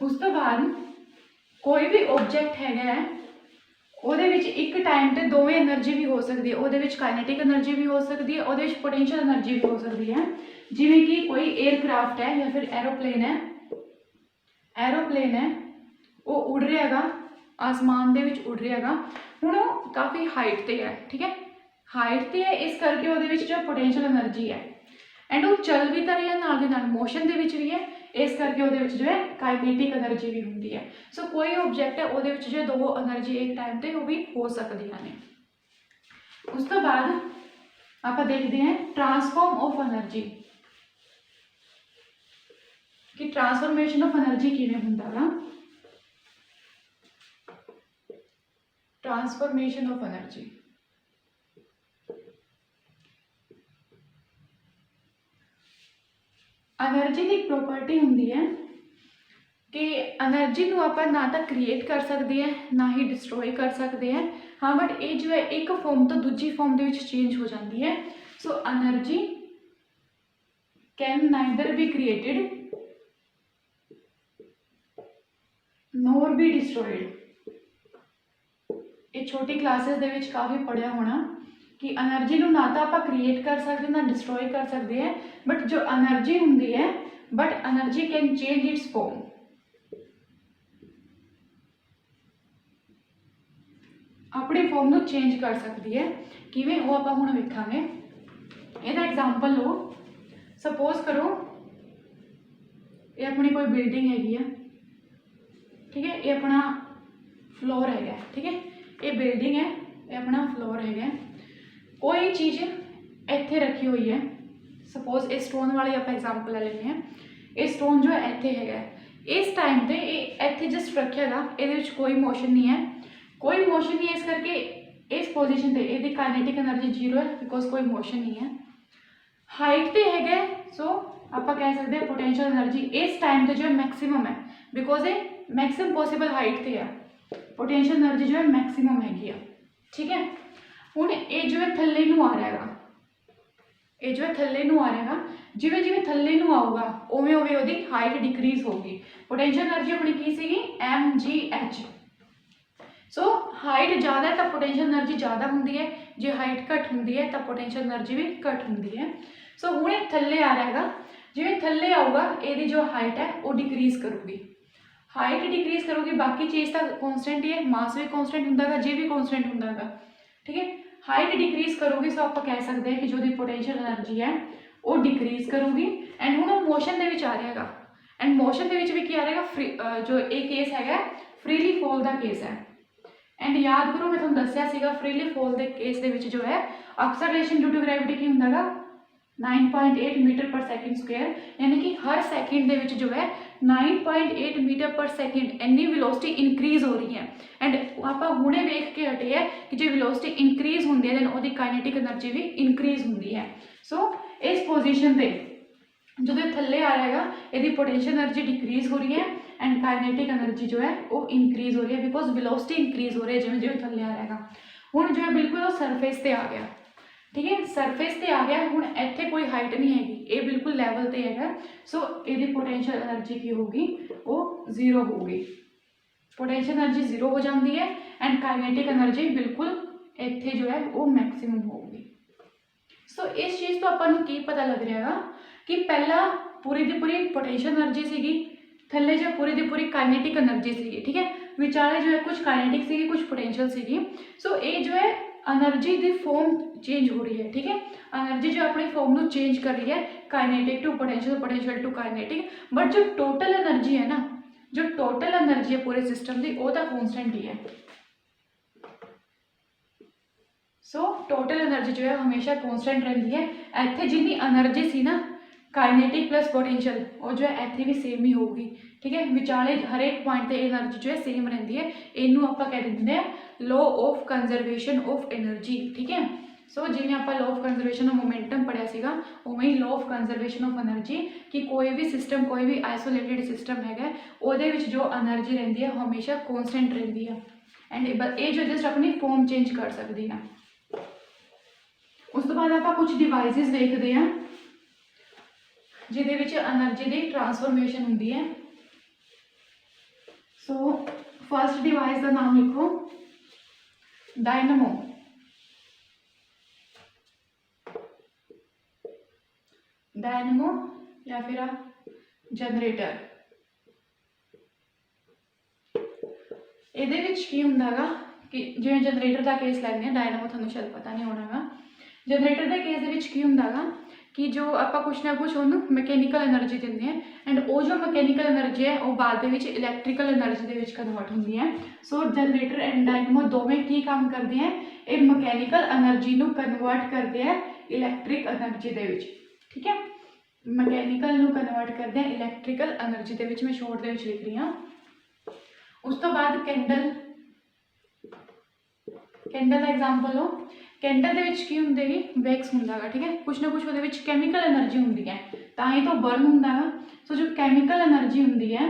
उस तो बाद कोई भी ऑब्जेक्ट है एक टाइम पर दोवें एनर्जी भी हो सकती है, वो काइनेटिक एनर्जी भी हो सकती है, वो पोटेंशियल एनर्जी भी हो सकती है। जिमें कि कोई एयरक्राफ्ट है या फिर एरोप्लेन है वो उड़ रहा है आसमान के उड़ रहा है, हुण वो काफ़ी हाइट पर है। ठीक है, हाइट पर है इस करके वो जो पोटेंशियल एनर्जी है एंड वो चल भी तो रही है नाल दे नाल मोशन के भी है, इस करके वो जो है काइनेटिक एनर्जी भी होंगी है। सो कोई ऑब्जेक्ट है वो जो दो एनर्जी एक टाइम पर वो भी हो सकती हैं। उस तो बाद आप देखते हैं ट्रांसफॉर्म ऑफ एनर्जी, कि ट्रांसफॉर्मेशन ऑफ एनर्जी किवें हुंदा वा। ट्रांसफॉर्मेशन ऑफ एनर्जी एनर्जी की एक प्रॉपर्टी होंगी है कि एनर्जी को आप ना तो क्रिएट कर सकते हैं ना ही डिस्ट्रॉय कर सकते हैं। हाँ, बट ये जो है एक फॉर्म तो दूजी फॉर्म के चेंज हो जाती है। So energy can neither be created NOR be destroyed. ये छोटी क्लासेस दे विच काफ़ी पढ़िया होना कि एनर्जी को ना तो आप क्रिएट कर सकते ना डिस्ट्रॉय कर सकते हैं, बट जो एनर्जी होंगी है but energy can change it's form. अपनी फॉर्म को चेंज कर सकती है, किवें वो आप हुण वेखांगे। ਇਹਦਾ ਐਗਜ਼ਾਮਪਲ ਲਓ, ਸਪੋਜ਼ ਕਰੋ ਇਹ ਆਪਣੀ ਕੋਈ ਬਿਲਡਿੰਗ ਹੈਗੀ ਆ, ਠੀਕ ਹੈ, ਇਹ ਆਪਣਾ ਫਲੋਰ ਹੈਗਾ, ਠੀਕ ਹੈ, ਇਹ ਬਿਲਡਿੰਗ ਹੈ, ਇਹ ਆਪਣਾ ਫਲੋਰ ਹੈਗਾ। ਕੋਈ ਚੀਜ਼ ਇੱਥੇ ਰੱਖੀ ਹੋਈ ਹੈ, ਸਪੋਜ਼ ਇਹ ਸਟੋਨ ਵਾਲੀ ਆਪਾਂ ਐਗਜ਼ਾਮਪਲ ਲੈ ਲੈਂਦੇ ਹਾਂ। ਇਹ ਸਟੋਨ ਜੋ ਹੈ ਇੱਥੇ ਹੈਗਾ, ਇਸ ਟਾਈਮ ਤੇ ਇਹ ਇੱਥੇ ਜਸਟ ਰੱਖਿਆ ਗਾ, ਇਹਦੇ ਵਿੱਚ ਕੋਈ ਮੋਸ਼ਨ ਨਹੀਂ ਹੈ, ਕੋਈ ਮੋਸ਼ਨ ਨਹੀਂ ਹੈ, ਇਸ ਕਰਕੇ ਇਸ ਪੋਜੀਸ਼ਨ ਤੇ ਇਹਦੀ ਕਾਈਨੇਟਿਕ એનર્ਜੀ ਜ਼ੀਰੋ ਹੈ, ਬਿਕੋਜ਼ ਕੋਈ ਮੋਸ਼ਨ ਨਹੀਂ ਹੈ। ਹਾਈਟ ਤੇ ਹੈਗਾ, ਸੋ ਆਪਾਂ ਕਹਿ ਸਕਦੇ ਹਾਂ ਪੋਟੈਂਸ਼ੀਅਲ એનર્ਜੀ ਇਸ ਟਾਈਮ ਤੇ ਜੋ ਹੈ ਮੈਕਸਿਮਮ ਹੈ, ਬਿਕੋਜ਼ ਇਹ ਮੈਕਸਿਮਮ ਪੋਸੀਬਲ ਹਾਈਟ ਤੇ ਆ, ਪੋਟੈਂਸ਼ੀਅਲ એનર્ਜੀ ਜੋ ਹੈ ਮੈਕਸਿਮਮ ਹੈਗੀ ਆ, ਠੀਕ ਹੈ। ਹੁਣ ਇਹ ਜੋ ਹੈ ਥੱਲੇ ਨੂੰ ਆ ਰਿਹਾ ਹੈਗਾ, ਇਹ ਜੋ ਹੈ ਥੱਲੇ ਨੂੰ ਆ ਰਿਹਾ ਹੈਗਾ, ਜਿਵੇਂ ਜਿਵੇਂ ਥੱਲੇ ਨੂੰ ਆਊਗਾ ਉਵੇਂ ਉਵੇਂ ਉਹਦੀ ਹਾਈਟ ਡਿਕਰੀਜ਼ ਹੋਊਗੀ। ਪੋਟੈਂਸ਼ੀਅਲ એનર્ਜੀ ਆਪਣੀ ਕੀ ਸੀਗੀ, mgh। ਸੋ ਹਾਈਟ ਜ਼ਿਆਦਾ ਹੈ ਤਾਂ ਪੋਟੈਂਸ਼ੀਅਲ એનર્ਜੀ ਜ਼ਿਆਦਾ ਹੁੰਦੀ ਹੈ, ਜੇ ਹਾਈਟ ਘੱਟ ਹੁੰਦੀ ਹੈ ਤਾਂ ਪੋਟੈਂਸ਼ੀਅਲ એનર્ਜੀ ਵੀ ਘੱਟ ਹੁੰਦੀ ਹੈ। ਸੋ ਹੁਣ ਇਹ ਥੱਲੇ ਆ ਰਿਹਾ ਹੈਗਾ, ਜਿਵੇਂ ਥੱਲੇ ਆਊਗਾ ਇਹਦੀ ਜੋ ਹਾਈਟ ਹੈ ਉਹ ਡਿਕਰੀਜ਼ ਕਰੂਗੀ, ਹਾਈਟ ਡਿਕਰੀਜ਼ ਕਰੂਗੀ, ਬਾਕੀ ਚੀਜ਼ ਤਾਂ ਕੌਨਸਟੈਂਟ ਹੀ ਹੈ, ਮਾਸ ਵੀ ਕੌਨਸਟੈਂਟ ਹੁੰਦਾ ਹੈਗਾ, ਜੇ ਵੀ ਕੌਨਸਟੈਂਟ ਹੁੰਦਾ ਹੈਗਾ, ਠੀਕ ਹੈ। ਹਾਈਟ ਡਿਕਰੀਜ਼ ਕਰੂਗੀ, ਸੋ ਆਪਾਂ ਕਹਿ ਸਕਦੇ ਹਾਂ ਕਿ ਜੋ ਦੀ ਪੋਟੈਂਸ਼ੀਅਲ એનર્ਜੀ ਹੈ ਉਹ ਡਿਕਰੀਜ਼ ਕਰੂਗੀ। ਐਂਡ ਹੁਣ ਉਹ ਮੋਸ਼ਨ ਦੇ ਵਿੱਚ ਆ ਰਿਹਾ ਹੈਗਾ, ਐਂਡ ਮੋਸ਼ਨ ਦੇ ਵਿੱਚ ਵੀ ਕੀ ਆ ਰਿਹਾ ਹੈਗਾ, ਜੋ ਇਹ ਕੇਸ ਹੈਗਾ ਫ੍ਰੀਲੀ ਫੋਲ ਦਾ ਕੇਸ ਹੈ। ਐਂਡ ਯਾਦ ਕਰੋ ਮੈਂ ਤੁਹਾਨੂੰ ਦੱਸਿਆ ਸੀਗਾ ਫ੍ਰੀਲੀ ਫੋਲ ਦੇ ਕੇਸ ਦੇ ਵਿੱਚ ਜੋ ਹੈ ਐਕਸਲਰੇਸ਼ਨ ਡਿਊ ਟੂ ਗ੍ਰੈਵਿਟੀ ਕੀ ਹੁੰਦਾ ਹੈਗਾ, 9.8 ਮੀਟਰ ਪਰ ਸੈਕਿੰਡ ਸਕੁਅਰ, यानी कि हर सेकंड ਦੇ ਵਿੱਚ ਜੋ ਹੈ 9.8 ਮੀਟਰ ਪਰ ਸੈਕਿੰਡ ਇੰਨੀ ਵੈਲੋਸਿਟੀ ਇਨਕਰੀਜ਼ ਹੋ ਰਹੀ ਹੈ। ਐਂਡ ਆਪਾਂ ਹੁਣੇ ਵੇਖ ਕੇ ਹਟੇ ਹੈ ਕਿ ਜੇ ਵੈਲੋਸਿਟੀ ਇਨਕਰੀਜ਼ ਹੁੰਦੀ ਹੈ ਦੈਨ ਉਹਦੀ ਕਾਈਨੇਟਿਕ એનર્ਜੀ ਵੀ ਇਨਕਰੀਜ਼ ਹੁੰਦੀ ਹੈ। ਸੋ ਇਸ ਪੋਜੀਸ਼ਨ ਤੇ ਜਦੋਂ ਥੱਲੇ ਆ ਰਹੇਗਾ ਇਹਦੀ ਪੋਟੈਂਸ਼ੀਅਲ એનર્ਜੀ ਡਿਕਰੀਜ਼ ਹੋ ਰਹੀ ਹੈ ਐਂਡ ਕਾਈਨੇਟਿਕ એનર્ਜੀ ਜੋ ਹੈ ਉਹ ਇਨਕਰੀਜ਼ ਹੋ ਰਹੀ ਹੈ, ਬਿਕੋਜ਼ ਵੈਲੋਸਿਟੀ ਇਨਕਰੀਜ਼ ਹੋ ਰਹੀ ਹੈ ਜਿਵੇਂ ਜਿਵੇਂ ਥੱਲੇ ਆ ਰਹੇਗਾ। ਹੁਣ ਜੋ ਹੈ ਬਿਲਕੁਲ ਉਹ ਸਰਫੇਸ ਤੇ ਆ ਗਿਆ, ठीक है, सरफेस ਤੇ आ गया। ਹੁਣ ਇੱਥੇ ਕੋਈ ਹਾਈਟ ਨਹੀਂ ਹੈਗੀ, ਇਹ ਬਿਲਕੁਲ ਲੈਵਲ ਤੇ ਹੈਗਾ, ਸੋ ਇਹਦੀ ਪੋਟੈਂਸ਼ੀਅਲ એનર્ਜੀ ਕੀ ਹੋਊਗੀ, ਉਹ ਜ਼ੀਰੋ ਹੋਊਗੀ। ਪੋਟੈਂਸ਼ੀਅਲ એનર્ਜੀ ਜ਼ੀਰੋ ਹੋ ਜਾਂਦੀ ਹੈ ਐਂਡ ਕਾਈਨੇਟਿਕ એનર્ਜੀ ਬਿਲਕੁਲ ਇੱਥੇ ਜੋ ਹੈ ਉਹ ਮੈਕਸਿਮਮ ਹੋਊਗੀ। ਸੋ ਇਸ ਚੀਜ਼ ਤੋਂ ਆਪਾਂ ਨੂੰ ਕੀ ਪਤਾ ਲੱਗ ਰਿਹਾ ਹੈਗਾ ਕਿ ਪਹਿਲਾਂ ਪੂਰੀ ਦੀ ਪੂਰੀ ਪੋਟੈਂਸ਼ੀਅਲ એનર્ਜੀ ਸੀਗੀ, ਥੱਲੇ ਜੋ ਪੂਰੀ ਦੀ ਪੂਰੀ ਕਾਈਨੇਟਿਕ એનર્ਜੀ ਸੀਗੀ, ਠੀਕ ਹੈ, ਵਿਚਾਲੇ ਜੋ ਹੈ ਕੁਝ ਕਾਈਨੇਟਿਕ ਸੀਗੀ ਕੁਝ ਪੋਟੈਂਸ਼ੀਅਲ ਸੀਗੀ। ਸੋ ਇਹ ਜੋ ਹੈ एनर्जी की फॉर्म चेंज हो रही है, ठीक है, एनर्जी जो अपनी फॉर्म को चेंज कर रही है, kinetic to potential, potential to kinetic, but जो टोटल एनर्जी है ना, जो टोटल एनर्जी है पूरे सिस्टम की वो तो कॉन्स्टेंट ही है। सो टोटल एनर्जी जो है हमेशा कॉन्स्टेंट रहती है। इतने जितनी एनर्जी सी ना काइनेटिक प्लस पोटेंशियल वो जो है इतने भी सेम ही होगी, ठीक है, विचाले हर एक पॉइंट पर एनर्जी जो है सेम रहती है। इनू आप कह देंगे law of conservation of energy, ठीक है। सो जिवें आप law of conservation of momentum पढ़िया सीगा उवें ही law of conservation of energy कि कोई भी सिस्टम कोई भी आइसोलेटेड सिस्टम है उहदे विच जो एनर्जी रहिंदी है हमेशा कॉन्स्टेंट रहिंदी है एंड ये जो जस्ट अपनी फॉर्म चेंज कर सकती है। उस तो बाद आप कुछ डिवाइसिस देखते हैं जिहदे विच एनर्जी की ट्रांसफॉर्मेशन हुंदी है। सो फर्स्ट डिवाइस का नाम लिखो डायनमो, डायनमो या फिर जनरेटर। ਇਹਦੇ ਵਿੱਚ ਕੀ ਹੁੰਦਾ ਹੈਗਾ ਕਿ ਜਿਵੇਂ ਜਨਰੇਟਰ ਦਾ ਕੇਸ ਲੈਂਦੇ ਹਾਂ, ਡਾਇਨਾਮੋ ਤੁਹਾਨੂੰ ਸ਼ਾਇਦ ਪਤਾ ਨਹੀਂ ਹੋਣਾ ਗਾ। ਜਨਰੇਟਰ ਦੇ ਕੇਸ ਦੇ ਵਿੱਚ ਕੀ ਹੁੰਦਾ ਹੈਗਾ ਕਿ ਜੋ ਆਪਾਂ ਕੁਛ ਨਾ ਕੁਛ ਉਹਨੂੰ ਮਕੈਨੀਕਲ એનર્ਜੀ ਦਿੰਦੇ ਹਾਂ ਐਂਡ ਉਹ ਜੋ ਮਕੈਨੀਕਲ એનર્ਜੀ ਹੈ ਉਹ ਬਾਅਦ ਦੇ ਵਿੱਚ ਇਲੈਕਟ੍ਰੀਕਲ એનર્ਜੀ ਦੇ ਵਿੱਚ ਕਨਵਰਟ ਹੁੰਦੀ ਹੈ। ਸੋ ਜਨਰੇਟਰ ਐਂਡ ਡਾਇਨਾਮੋ ਦੋਵੇਂ ਕੀ ਕੰਮ ਕਰਦੇ ਹੈ, ਇਹ ਮਕੈਨੀਕਲ એનર્ਜੀ ਨੂੰ ਕਨਵਰਟ ਕਰਦੇ ਹੈ ਇਲੈਕਟ੍ਰਿਕ એનર્ਜੀ ਦੇ ਵਿੱਚ, ਠੀਕ ਹੈ, ਮਕੈਨੀਕਲ ਨੂੰ ਕਨਵਰਟ ਕਰਦੇ ਹੈ ਇਲੈਕਟ੍ਰੀਕਲ એનર્ਜੀ ਦੇ ਵਿੱਚ। ਮੈਂ ਸ਼ੋਰਟ ਦੇ ਵਿੱਚ ਲਿਖ ਰਹੀ ਹਾਂ। उस तो बाद कैंडल, कैंडल का एग्जाम्पल लो। कैंडल के की होंगे वैक्स होंगे, ठीक है, कुछ ना कुछ वो कैमिकल एनर्जी होंगी है ताकि तो बर्न होंगे। सो जो कैमिकल एनर्जी होंगी है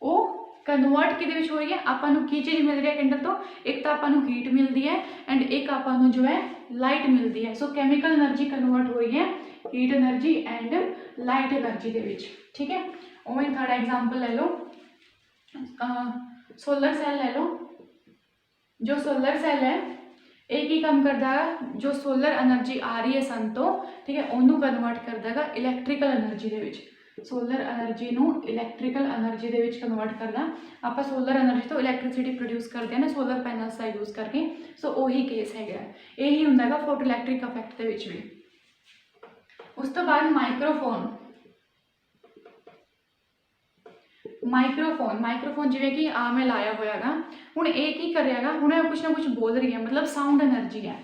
वो कन्वर्ट कि हो रही है, आपको की चीज़ मिल रही है कैंडल तो, एक तो आपको हीट मिलती है एंड एक आपको जो है लाइट मिलती है। सो कैमिकल एनर्जी कन्वर्ट हो रही है heat energy and light energy के, ठीक है। उवें थर्ड एग्जाम्पल ले लो, सोलर सैल ले लो। जो सोलर सैल है एक ही काम करता है, जो सोलर एनर्जी आ रही है सन तो, ठीक है, उन्होंने कन्वर्ट करता है इलैक्ट्रिकल एनर्जी के विच। सोलर एनर्जी नू इलैक्ट्रिकल एनर्जी के विच कन्वर्ट करना। आप सोलर एनर्जी तो इलैक्ट्रिसिटी प्रोड्यूस करते हैं ना सोलर पैनल्स का यूज़ करके। सो वही केस है, यही होंगे फोटो इलैक्ट्रिक इफैक्ट के विच भी। ਉਸ ਤੋਂ ਬਾਅਦ ਮਾਈਕਰੋਫੋਨ ਜਿਵੇਂ ਕਿ ਆ ਮੈਂ ਲਾਇਆ ਹੋਇਆ ਗਾ। ਹੁਣ ਇਹ ਕੀ ਕਰ ਰਿਹਾ ਗਾ, ਹੁਣ ਇਹ ਕੁਛ ਨਾ ਕੁਛ ਬੋਲ ਰਹੀ ਹੈ, ਮਤਲਬ ਸਾਊਂਡ એનર્ਜੀ ਹੈ।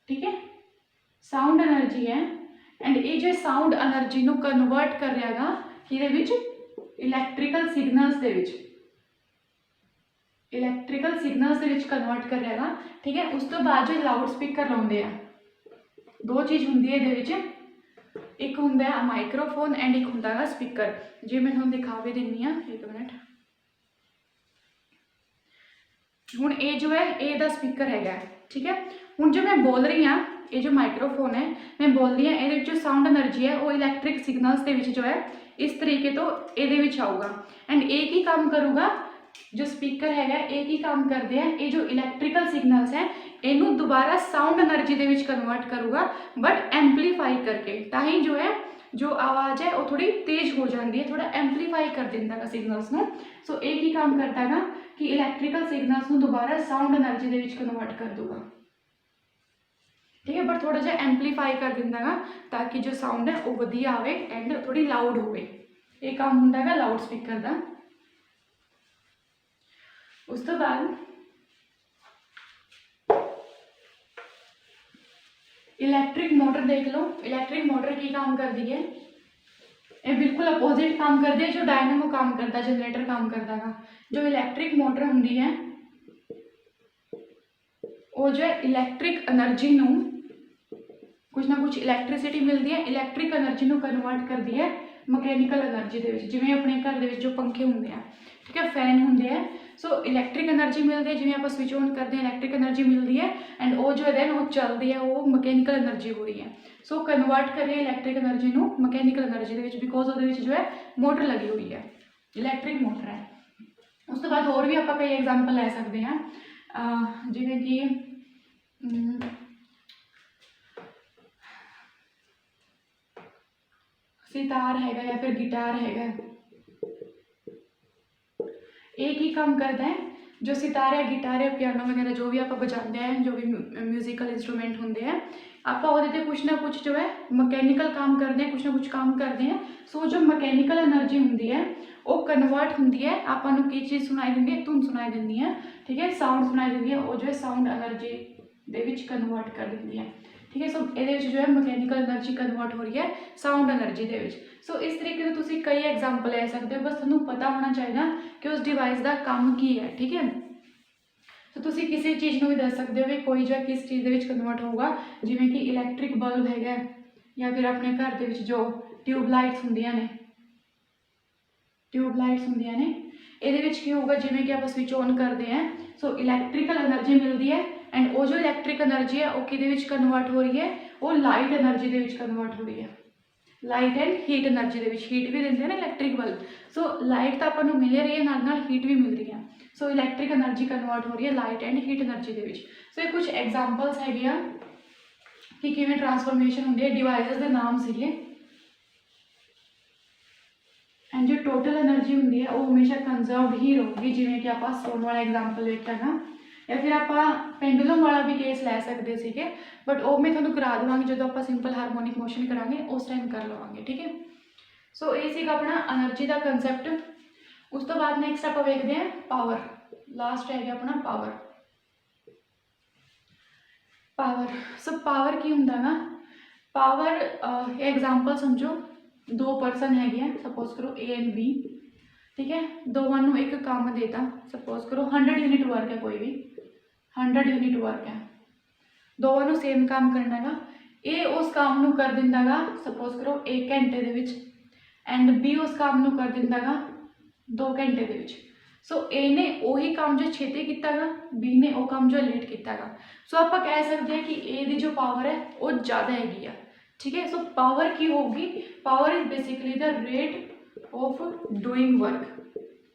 ਠੀਕ ਹੈ, ਸਾਊਂਡ એનર્ਜੀ ਹੈ। ਐਂਡ ਇਹ ਜੋ ਸਾਊਂਡ એનર્ਜੀ ਨੂੰ ਕਨਵਰਟ ਕਰ ਰਿਹਾ ਗਾ ਕਿਹਦੇ ਵਿੱਚ, ਇਲੈਕਟ੍ਰੀਕਲ ਸਿਗਨਲਸ ਦੇ ਵਿੱਚ, ਕਨਵਰਟ ਕਰ ਰਿਹਾ ਗਾ। ਠੀਕ ਹੈ, ਉਸ ਤੋਂ ਬਾਅਦ ਜੋ ਲਾਊਡ ਸਪੀਕਰ ਲਾਉਂਦੇ ਆ, ਦੋ ਚੀਜ਼ ਹੁੰਦੀ ਹੈ ਇਹਦੇ ਵਿੱਚ, ਇੱਕ ਹੁੰਦਾ ਹੈ ਮਾਈਕਰੋਫੋਨ ਐਂਡ ਇੱਕ ਹੁੰਦਾ ਹੈ ਸਪੀਕਰ। ਜੇ ਮੈਂ ਤੁਹਾਨੂੰ ਦਿਖਾ ਵੀ ਦਿੰਦੀ ਹਾਂ, ਇੱਕ ਮਿੰਟ। ਹੁਣ ਇਹ ਜੋ ਹੈ ਇਹ ਦਾ ਸਪੀਕਰ ਹੈਗਾ। ਠੀਕ ਹੈ, ਹੁਣ ਜੋ ਮੈਂ ਬੋਲ ਰਹੀ ਹਾਂ, ਇਹ ਜੋ ਮਾਈਕਰੋਫੋਨ ਹੈ ਮੈਂ ਬੋਲਦੀ ਹਾਂ, ਇਹਦੇ ਵਿੱਚ ਜੋ ਸਾਊਂਡ એનર્ਜੀ ਹੈ ਉਹ ਇਲੈਕਟ੍ਰਿਕ ਸਿਗਨਲਸ ਦੇ ਵਿੱਚ ਜੋ ਹੈ ਇਸ ਤਰੀਕੇ ਤੋਂ ਇਹਦੇ ਵਿੱਚ ਆਊਗਾ। ਐਂਡ ਇਹ ਕੀ ਕੰਮ ਕਰੂਗਾ, ਜੋ ਸਪੀਕਰ ਹੈਗਾ ਇਹ ਕੀ ਕੰਮ ਕਰਦੇ ਆ, ਇਹ ਜੋ ਇਲੈਕਟ੍ਰੀਕਲ ਸਿਗਨਲਸ ਹੈ ਇਹਨੂੰ ਦੁਬਾਰਾ ਸਾਊਂਡ એનર્ਜੀ ਦੇ ਵਿੱਚ ਕਨਵਰਟ ਕਰੂਗਾ, ਬਟ ਐਂਪਲੀਫਾਈ ਕਰਕੇ। ਤਾਂ ਹੀ ਜੋ ਹੈ ਜੋ ਆਵਾਜ਼ ਹੈ ਉਹ ਥੋੜੀ ਤੇਜ਼ ਹੋ ਜਾਂਦੀ ਹੈ, ਥੋੜਾ ਐਂਪਲੀਫਾਈ ਕਰ ਦਿੰਦਾ ਹੈ ਸਿਗਨਲਸ ਨੂੰ। ਸੋ ਇਹ ਕੀ ਕੰਮ ਕਰਦਾ ਹੈ ਨਾ ਕਿ ਇਲੈਕਟ੍ਰੀਕਲ ਸਿਗਨਲਸ ਨੂੰ ਦੁਬਾਰਾ ਸਾਊਂਡ એનર્ਜੀ ਦੇ ਵਿੱਚ ਕਨਵਰਟ ਕਰ ਦੂਗਾ। ठीक है, बट थोड़ा जिहा एंपलीफाई कर दिंदा गा ताकि जो साउंड है वो वधिया आवे एंड थोड़ी लाउड होवे। ये काम हुंदा है लाउड स्पीकर दा। उस तो बाद इलैक्ट्रिक मोटर देख लो। इलैक्ट्रिक मोटर की काम करती है, ये बिल्कुल अपोजिट काम करती है जो डायनामो काम करता, जनरेटर काम करता है। जो इलैक्ट्रिक मोटर होंदी है वो जो है इलैक्ट्रिक एनर्जी नू कुछ ना कुछ इलैक्ट्रिसिटी मिलती है, इलैक्ट्रिक एनर्जी नू कन्वर्ट करती है मकैनिकल एनर्जी दे विच। जिवें अपने घर दे विच जो पंखे होंदे आ, ठीक है, फैन होंदे हैं, सो इलैक्ट्रिक एनर्जी मिलती है। जिवें आप स्विच ऑन करते हैं इलैक्ट्रिक एनर्जी मिलती है एंड वो जो है वो चलती है, वो मकैनिकल एनर्जी हो रही है। सो कन्वर्ट कर रही है इलैक्ट्रिक एनर्जी नू mechanical energy they which, because उहदे विच जो है मोटर लगी हुई है, इलैक्ट्रिक मोटर है। उस तो बाद होर भी आप कई एग्जाम्पल लै सकते हैं, जिवें कि सितार हैगा या फिर गिटार हैगा। एक ही काम करता है, जो सितार है, गिटार है, पियानो वगैरह जो भी आप बजाते हैं, जो भी म्यूजिकल इंस्ट्रूमेंट होंगे हैं, आप कुछ ना कुछ जो है मकैनिकल काम करते हैं, कुछ ना कुछ काम करते हैं। सो जो मकैनिकल एनर्जी होंगी है वो कन्वर्ट होंगी है, आपको की चीज़ सुनाई देंगी है, धुन सुनाई देंगी है, ठीक है, साउंड सुनाई देंगी है, वो जो है sound energy they which convert कर देंगी है, ठीक है। सो ये जो है मकैनिकल एनर्जी कन्वर्ट हो रही है साउंड एनर्जी दे विच। सो इस तरीके से तुसीं कई एग्जाम्पल ले सकते हो, बस तुहानूं पता होना चाहिए कि उस डिवाइस का काम की है, ठीक है। तो तुसीं किसी चीज़ को भी दस सकते हो भी कोई जो किस चीज़ के कन्वर्ट होगा, जिवें कि इलैक्ट्रिक बल्ब है या फिर अपने घर के जो ट्यूबलाइट्स होंदियां ने, ये की होगा, जिवें कि आप स्विच ऑन करते हैं, सो इलैक्ट्रिकल एनर्जी मिलती है एंड वो जो इलैक्ट्रिक एनर्जी है वो किहदे विच कन्वर्ट हो रही है, वो light energy they which convert हो रही है, light and heat energy they which. Heat भी देंदे हैं ना इलैक्ट्रिक बल्ब, सो लाइट तो आपां नूं मिल रही है, नाल हीट भी मिल रही है। सो इलैक्ट्रिक एनर्जी कन्वर्ट हो रही है लाइट एंड हीट एनर्जी दे विच। सो ये कुछ एग्जाम्पल्स है कि किवें ट्रांसफॉर्मेशन होंदी है, डिवाइसेस के नाम सीगे। एंड जो टोटल एनर्जी होंदी है वो हमेशा कंजर्वड ही रहूगी, जिवें कि आप सोन वाला एग्जाम्पल देखा ना, या फिर आप पेंडुलम वाला भी केस लै सकते थे, बट वो मैं थोड़ा करा देवांगी जो आप सिंपल हारमोनिक मोशन करांगे उस टाइम कर लवांगे, ठीक है। सो ये सीगा अपना एनर्जी का कंसैप्ट। उस तो बाद नैक्सट आप देखते हैं पावर, लास्ट है अपना पावर। सो पावर की होंदा ना, पावर एग्जाम्पल समझो, दो परसन है, सपोज करो ए एंड बी, ठीक है, दोवां नूं एक काम देता, सपोज करो 100 यूनिट वर्क है, कोई भी 100 यूनिट वर्क है, दोवां नूं सेम काम करना है। ए उस काम नूं कर दिंदा गा सपोज करो 1 घंटे दे विच एंड बी उस काम नूं कर दिंदा गा 2 घंटे दे विच। सो ए ने वही काम जो छेती किया गा, बी ने वो काम जो लेट किया गा। सो आप कह सकते हैं कि ए दी जो पावर है वो ज़्यादा हैगी, ठीक है। सो पावर की होगी, power is basically the rate of doing work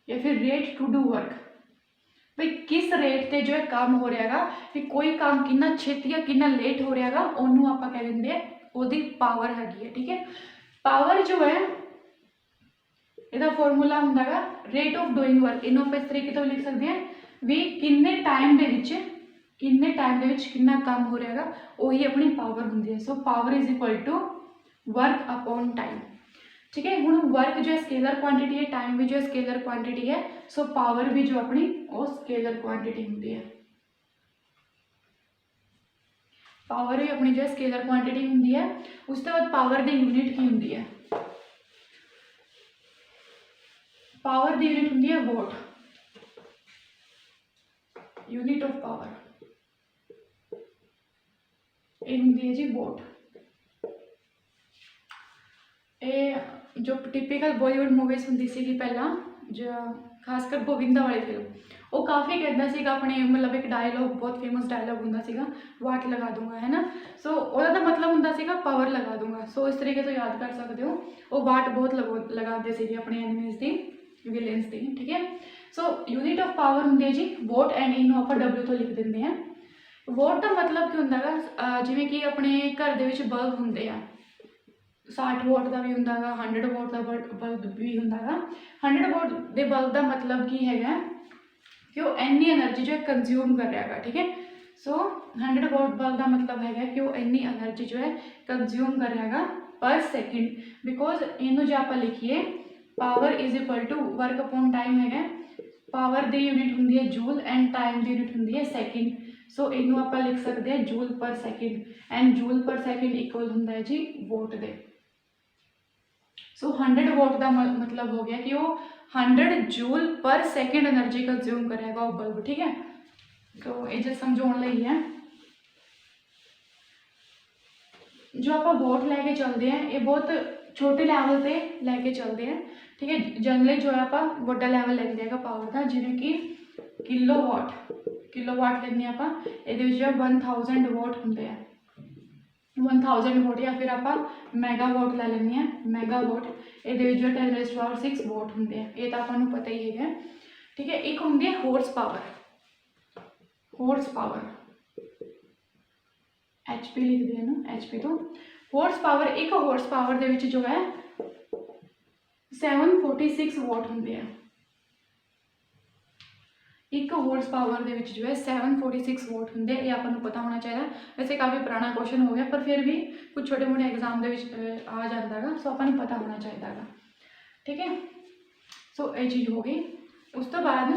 या फिर रेट टू डू वर्क। भाई किस रेट से जो है काम हो रहा है, कि कोई काम कितना छेती है कितना लेट हो रहा है, उन्होंने आप कह देंगे उसकी पावर हैगी है, ठीक है। पावर जो है इसका फॉर्मूला होंदा है रेट ऑफ डूइंग वर्क। इन्हों आप इस तरीके तो लिख सकते हैं भी किन्ने टाइम कितना काम हो रहा है, वही अपनी पावर होंगी है। So power is equal to work upon time. ठीक है, हुण वर्क जो है स्केलर क्वांटिटी है, टाइम भी जो है स्केलर क्वांटिटी है, सो पावर भी जो अपनी वो स्केलर क्वांटिटी होंदी है। पावर भी अपनी जो है स्केलर क्वांटिटी होंदी है। उसके बाद पावर दी यूनिट की होंदी है, पावर दी यूनिट होंदी है वोट, यूनिट ऑफ पावर ये होंदी है जी वोट। ये जो टिपिकल बॉलीवुड मूवीज होंदी सी पहला, जो खासकर गोविंदा वाली फिल्म, वो काफ़ी कहता सीगा अपने मतलब एक डायलॉग बहुत फेमस डायलॉग होंदा सीगा, वाट लगा दूंगा, है ना। सो ਉਹਦਾ ਤਾਂ मतलब होंदा सीगा पावर लगा दूंगा। सो इस तरीके तो याद कर सकते हो, वो वाट बहुत लगाते सीगे अपने एनिमीज दी, विलेंस दी। ठीक है, सो यूनिट ऑफ पावर होंदी है जी वोट, एंड इनू ਆਪਾਂ W ਤੋਂ ਲਿਖ ਦਿੰਦੇ ਹਾਂ। वोट का मतलब ਕੀ ਹੁੰਦਾ ਹੈਗਾ, ਜਿਵੇਂ ਕਿ ਆਪਣੇ ਘਰ ਦੇ ਵਿੱਚ ਬਲਬ ਹੁੰਦੇ ਆ, 60 वोट का भी होंगे, 100 वोट का बल्ब भी होंगे। 100 वोट के बल्ब का मतलब की है कि वो इन्नी एनर्जी जो है कंज्यूम कर रहा है। ठीक है, सो 100 वोट बल्ब का मतलब है कि वो इन्नी एनर्जी जो है कंज्यूम कर रहा है पर सेकेंड। बिकॉज इनू जो आप लिखिए power is equal to work upon time है, पावर की यूनिट होंगी है जूल एंड टाइम की यूनिट होंगी है सेकेंड। सो इनू आप लिख सकते हैं जूल पर सेकेंड, एंड जूल पर सेकेंड इक्वल होंगे है जी वोट के। सो 100 वोट का मतलब हो गया कि वो 100 जूल पर सेकेंड एनर्जी कंज्यूम करेगा वो बल्ब। ठीक है, तो ये जो समझाने लई है, जो आप वोट लैके चलते हैं ये बहुत छोटे लैवल पे लैके चलते हैं। ठीक है, जनरली जो है आप वड्डा लैवल लैके जाएगा पावर का, जिवें कि किलो वाट लेने आप ये 1000 वोट होंगे हैं, 1000 वोट, या फिर आप मैगा वोट लै लेंगे हैं, मैगा वोट ये 10⁻⁶ वोट होंगे हैं, ये तो आपको पता ही है। ठीक है, एक होंगी है हॉर्स पावर, HP लिख दिया ना, HP तो हॉर्स पावर, एक हॉर्स पावर दे विच जो है 746 वोट होंगे हैं। एक हॉर्स पावर दे विच जो है 746 वोट होंगे, ये आपको पता होना चाहिए। वैसे काफ़ी पुराना क्वेश्चन हो गया, पर फिर भी कुछ छोटे मोटे एग्जाम के आ जाता है, सो अपन पता होना चाहिए। ठीक है, सो ये चीज़ हो गई। उस तो बाद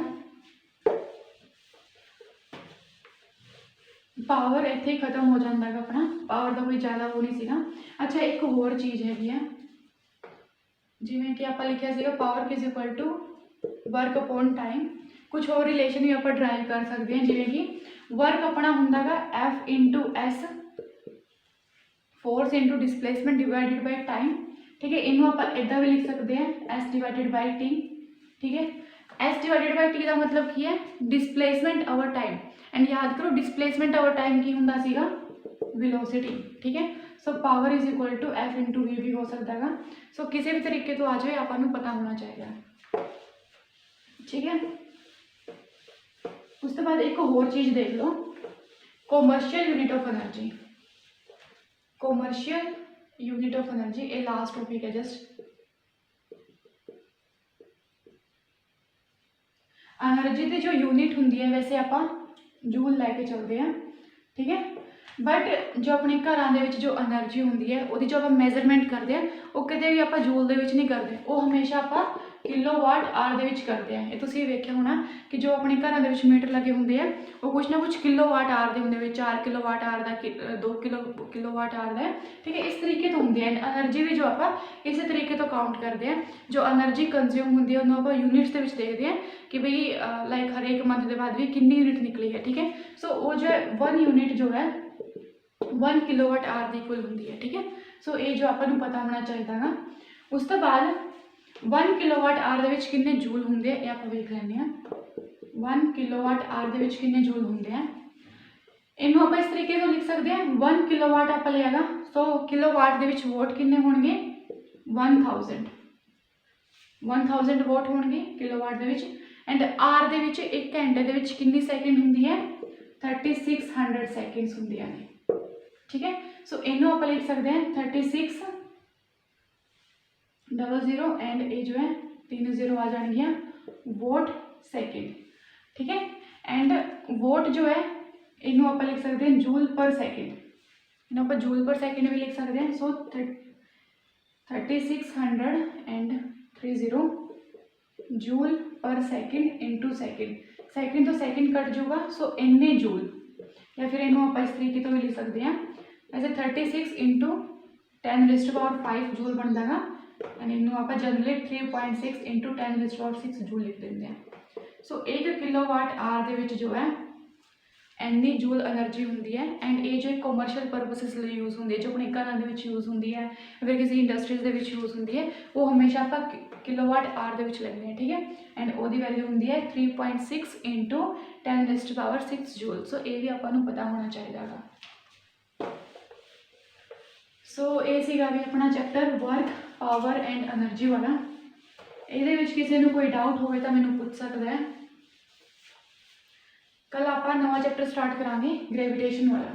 पावर इत्थे ही खत्म हो जाता है अपना, पावर का कोई ज़्यादा वो नहीं सीगा। अच्छा, एक होर चीज़ हैगी है, जिमें कि आप लिखा सीगा power is equal to work upon time. कुछ और रिलेशन भी आप ड्राइव कर सकते हैं, जिमें कि वर्क अपना होंगे F into S, force into displacement divided by time. ठीक है, इनू आप इदा भी लिख सकते हैं S डिवाइडेड बाय T। ठीक है, S डिवाइडेड बाय T का मतलब की है डिस्प्लेसमेंट ओवर टाइम, एंड याद करो डिस्प्लेसमेंट ओवर टाइम की होंदा सीगा वेलोसिटी। ठीक है, so power is equal to F into V भी हो सकता है। सो किसी भी तरीके तो आ जाए आपको पता होना चाहिए। ठीक है, उसके बाद एक होर चीज़ देख लो, commercial unit of energy. Commercial unit of energy ये लास्ट टॉपिक है जस्ट। एनर्जी की जो यूनिट होंगी है वैसे आप जूल लैके चलते हैं। ठीक है, बट जो अपने घर जो एनर्जी होंगी है वो जो आप मेजरमेंट करते हैं वो कदे भी आप जूल दे विच नहीं करते, वो हमेशा आप किलो वाट आर दे विच करते हैं। ये तुसीं वेख्या होना कि जो अपने घर के मीटर लगे होंगे हैं वो कुछ ना कुछ किलो वाट आर दे होंगे, 4 किलो वाट आर का, 2 किलो वाट आर का। ठीक है, इस तरीके तो होंगे हैं। एनर्जी भी जो आप इस तरीके तो काउंट करते हैं, जो एनर्जी कंज्यूम होंगी है उन्होंने आप यूनिट्स के देखते हैं कि बई लाइक हर एक मंथ के बाद भी कितनी यूनिट निकली है। ठीक है, सो वो जो है 1 यूनिट जो है 1 किलोवाट आर की इक्वल होंगी है। ठीक है, सो ये जो आपको पता होना चाहिए ना। उस तो बाद 1 किलोवाट आर दे विच कितने जूल होंगे ये आप देख लेंगे हैं। 1 किलोवाट आर दे विच कितने जूल होंगे हैं, इनू आप इस तरीके तो लिख सकते हैं 1 किलोवाट आप लिया, सो किलोवाट दे विच वोट कितने होंगे 1000 वोट होंगे किलोवाट दे विच, एंड आर दे विच एक घंटे दे विच कितनी सेकेंड होंगी है 3600 सेकेंड्स होंगी है। ठीक है, सो इनू आप लिख सकते हैं 3600 एंड ये जो है 3 0 आ जाएंगे वोट सेकेंड। ठीक है, एंड वोट जो है इनू आप लिख सकते हैं जूल पर सेकेंड, इनू आप जूल पर सेकेंड भी लिख सकते हैं। सो 3630 जूल पर सैकेंड इंटू सैकेंड तो सैकेंड कट जाऊगा, सो इन्ने जूल, या फिर इनू आप इस तरीके तो भी लिख सकते हैं। वैसे 36 इंटू 10⁵ जूल बनता है, एंड इनू आप जनरली 3.6 इंटू 10⁶ जूल लिख देंगे हैं। सो 1 किलोवाट आवर ਦੇ ਵਿੱਚ जो है ਇੰਨੀ जूल एनर्जी होंगी है, एंड ये जो कॉमर्शियल परपसिस लिए यूज़ होंगी है, जो अपने घरों के यूज़ होंगी है, फिर किसी इंडस्ट्रीज के यूज़ होंगी है, वो हमेशा आप किलोवाट आवर के लेंगे हैं, ठीक है। एंड वो वैल्यू होंगी है 3.6 इंटू 10⁶ जूल। सो ये भी आपको पता होना चाहिए। सो ये सीगा भी अपना chapter work power and energy वाला। ये किसी को कोई डाउट हो तो मैंने पूछ सकता है। कल आप नवा चैप्टर स्टार्ट करांगे ग्रेविटेशन वाला।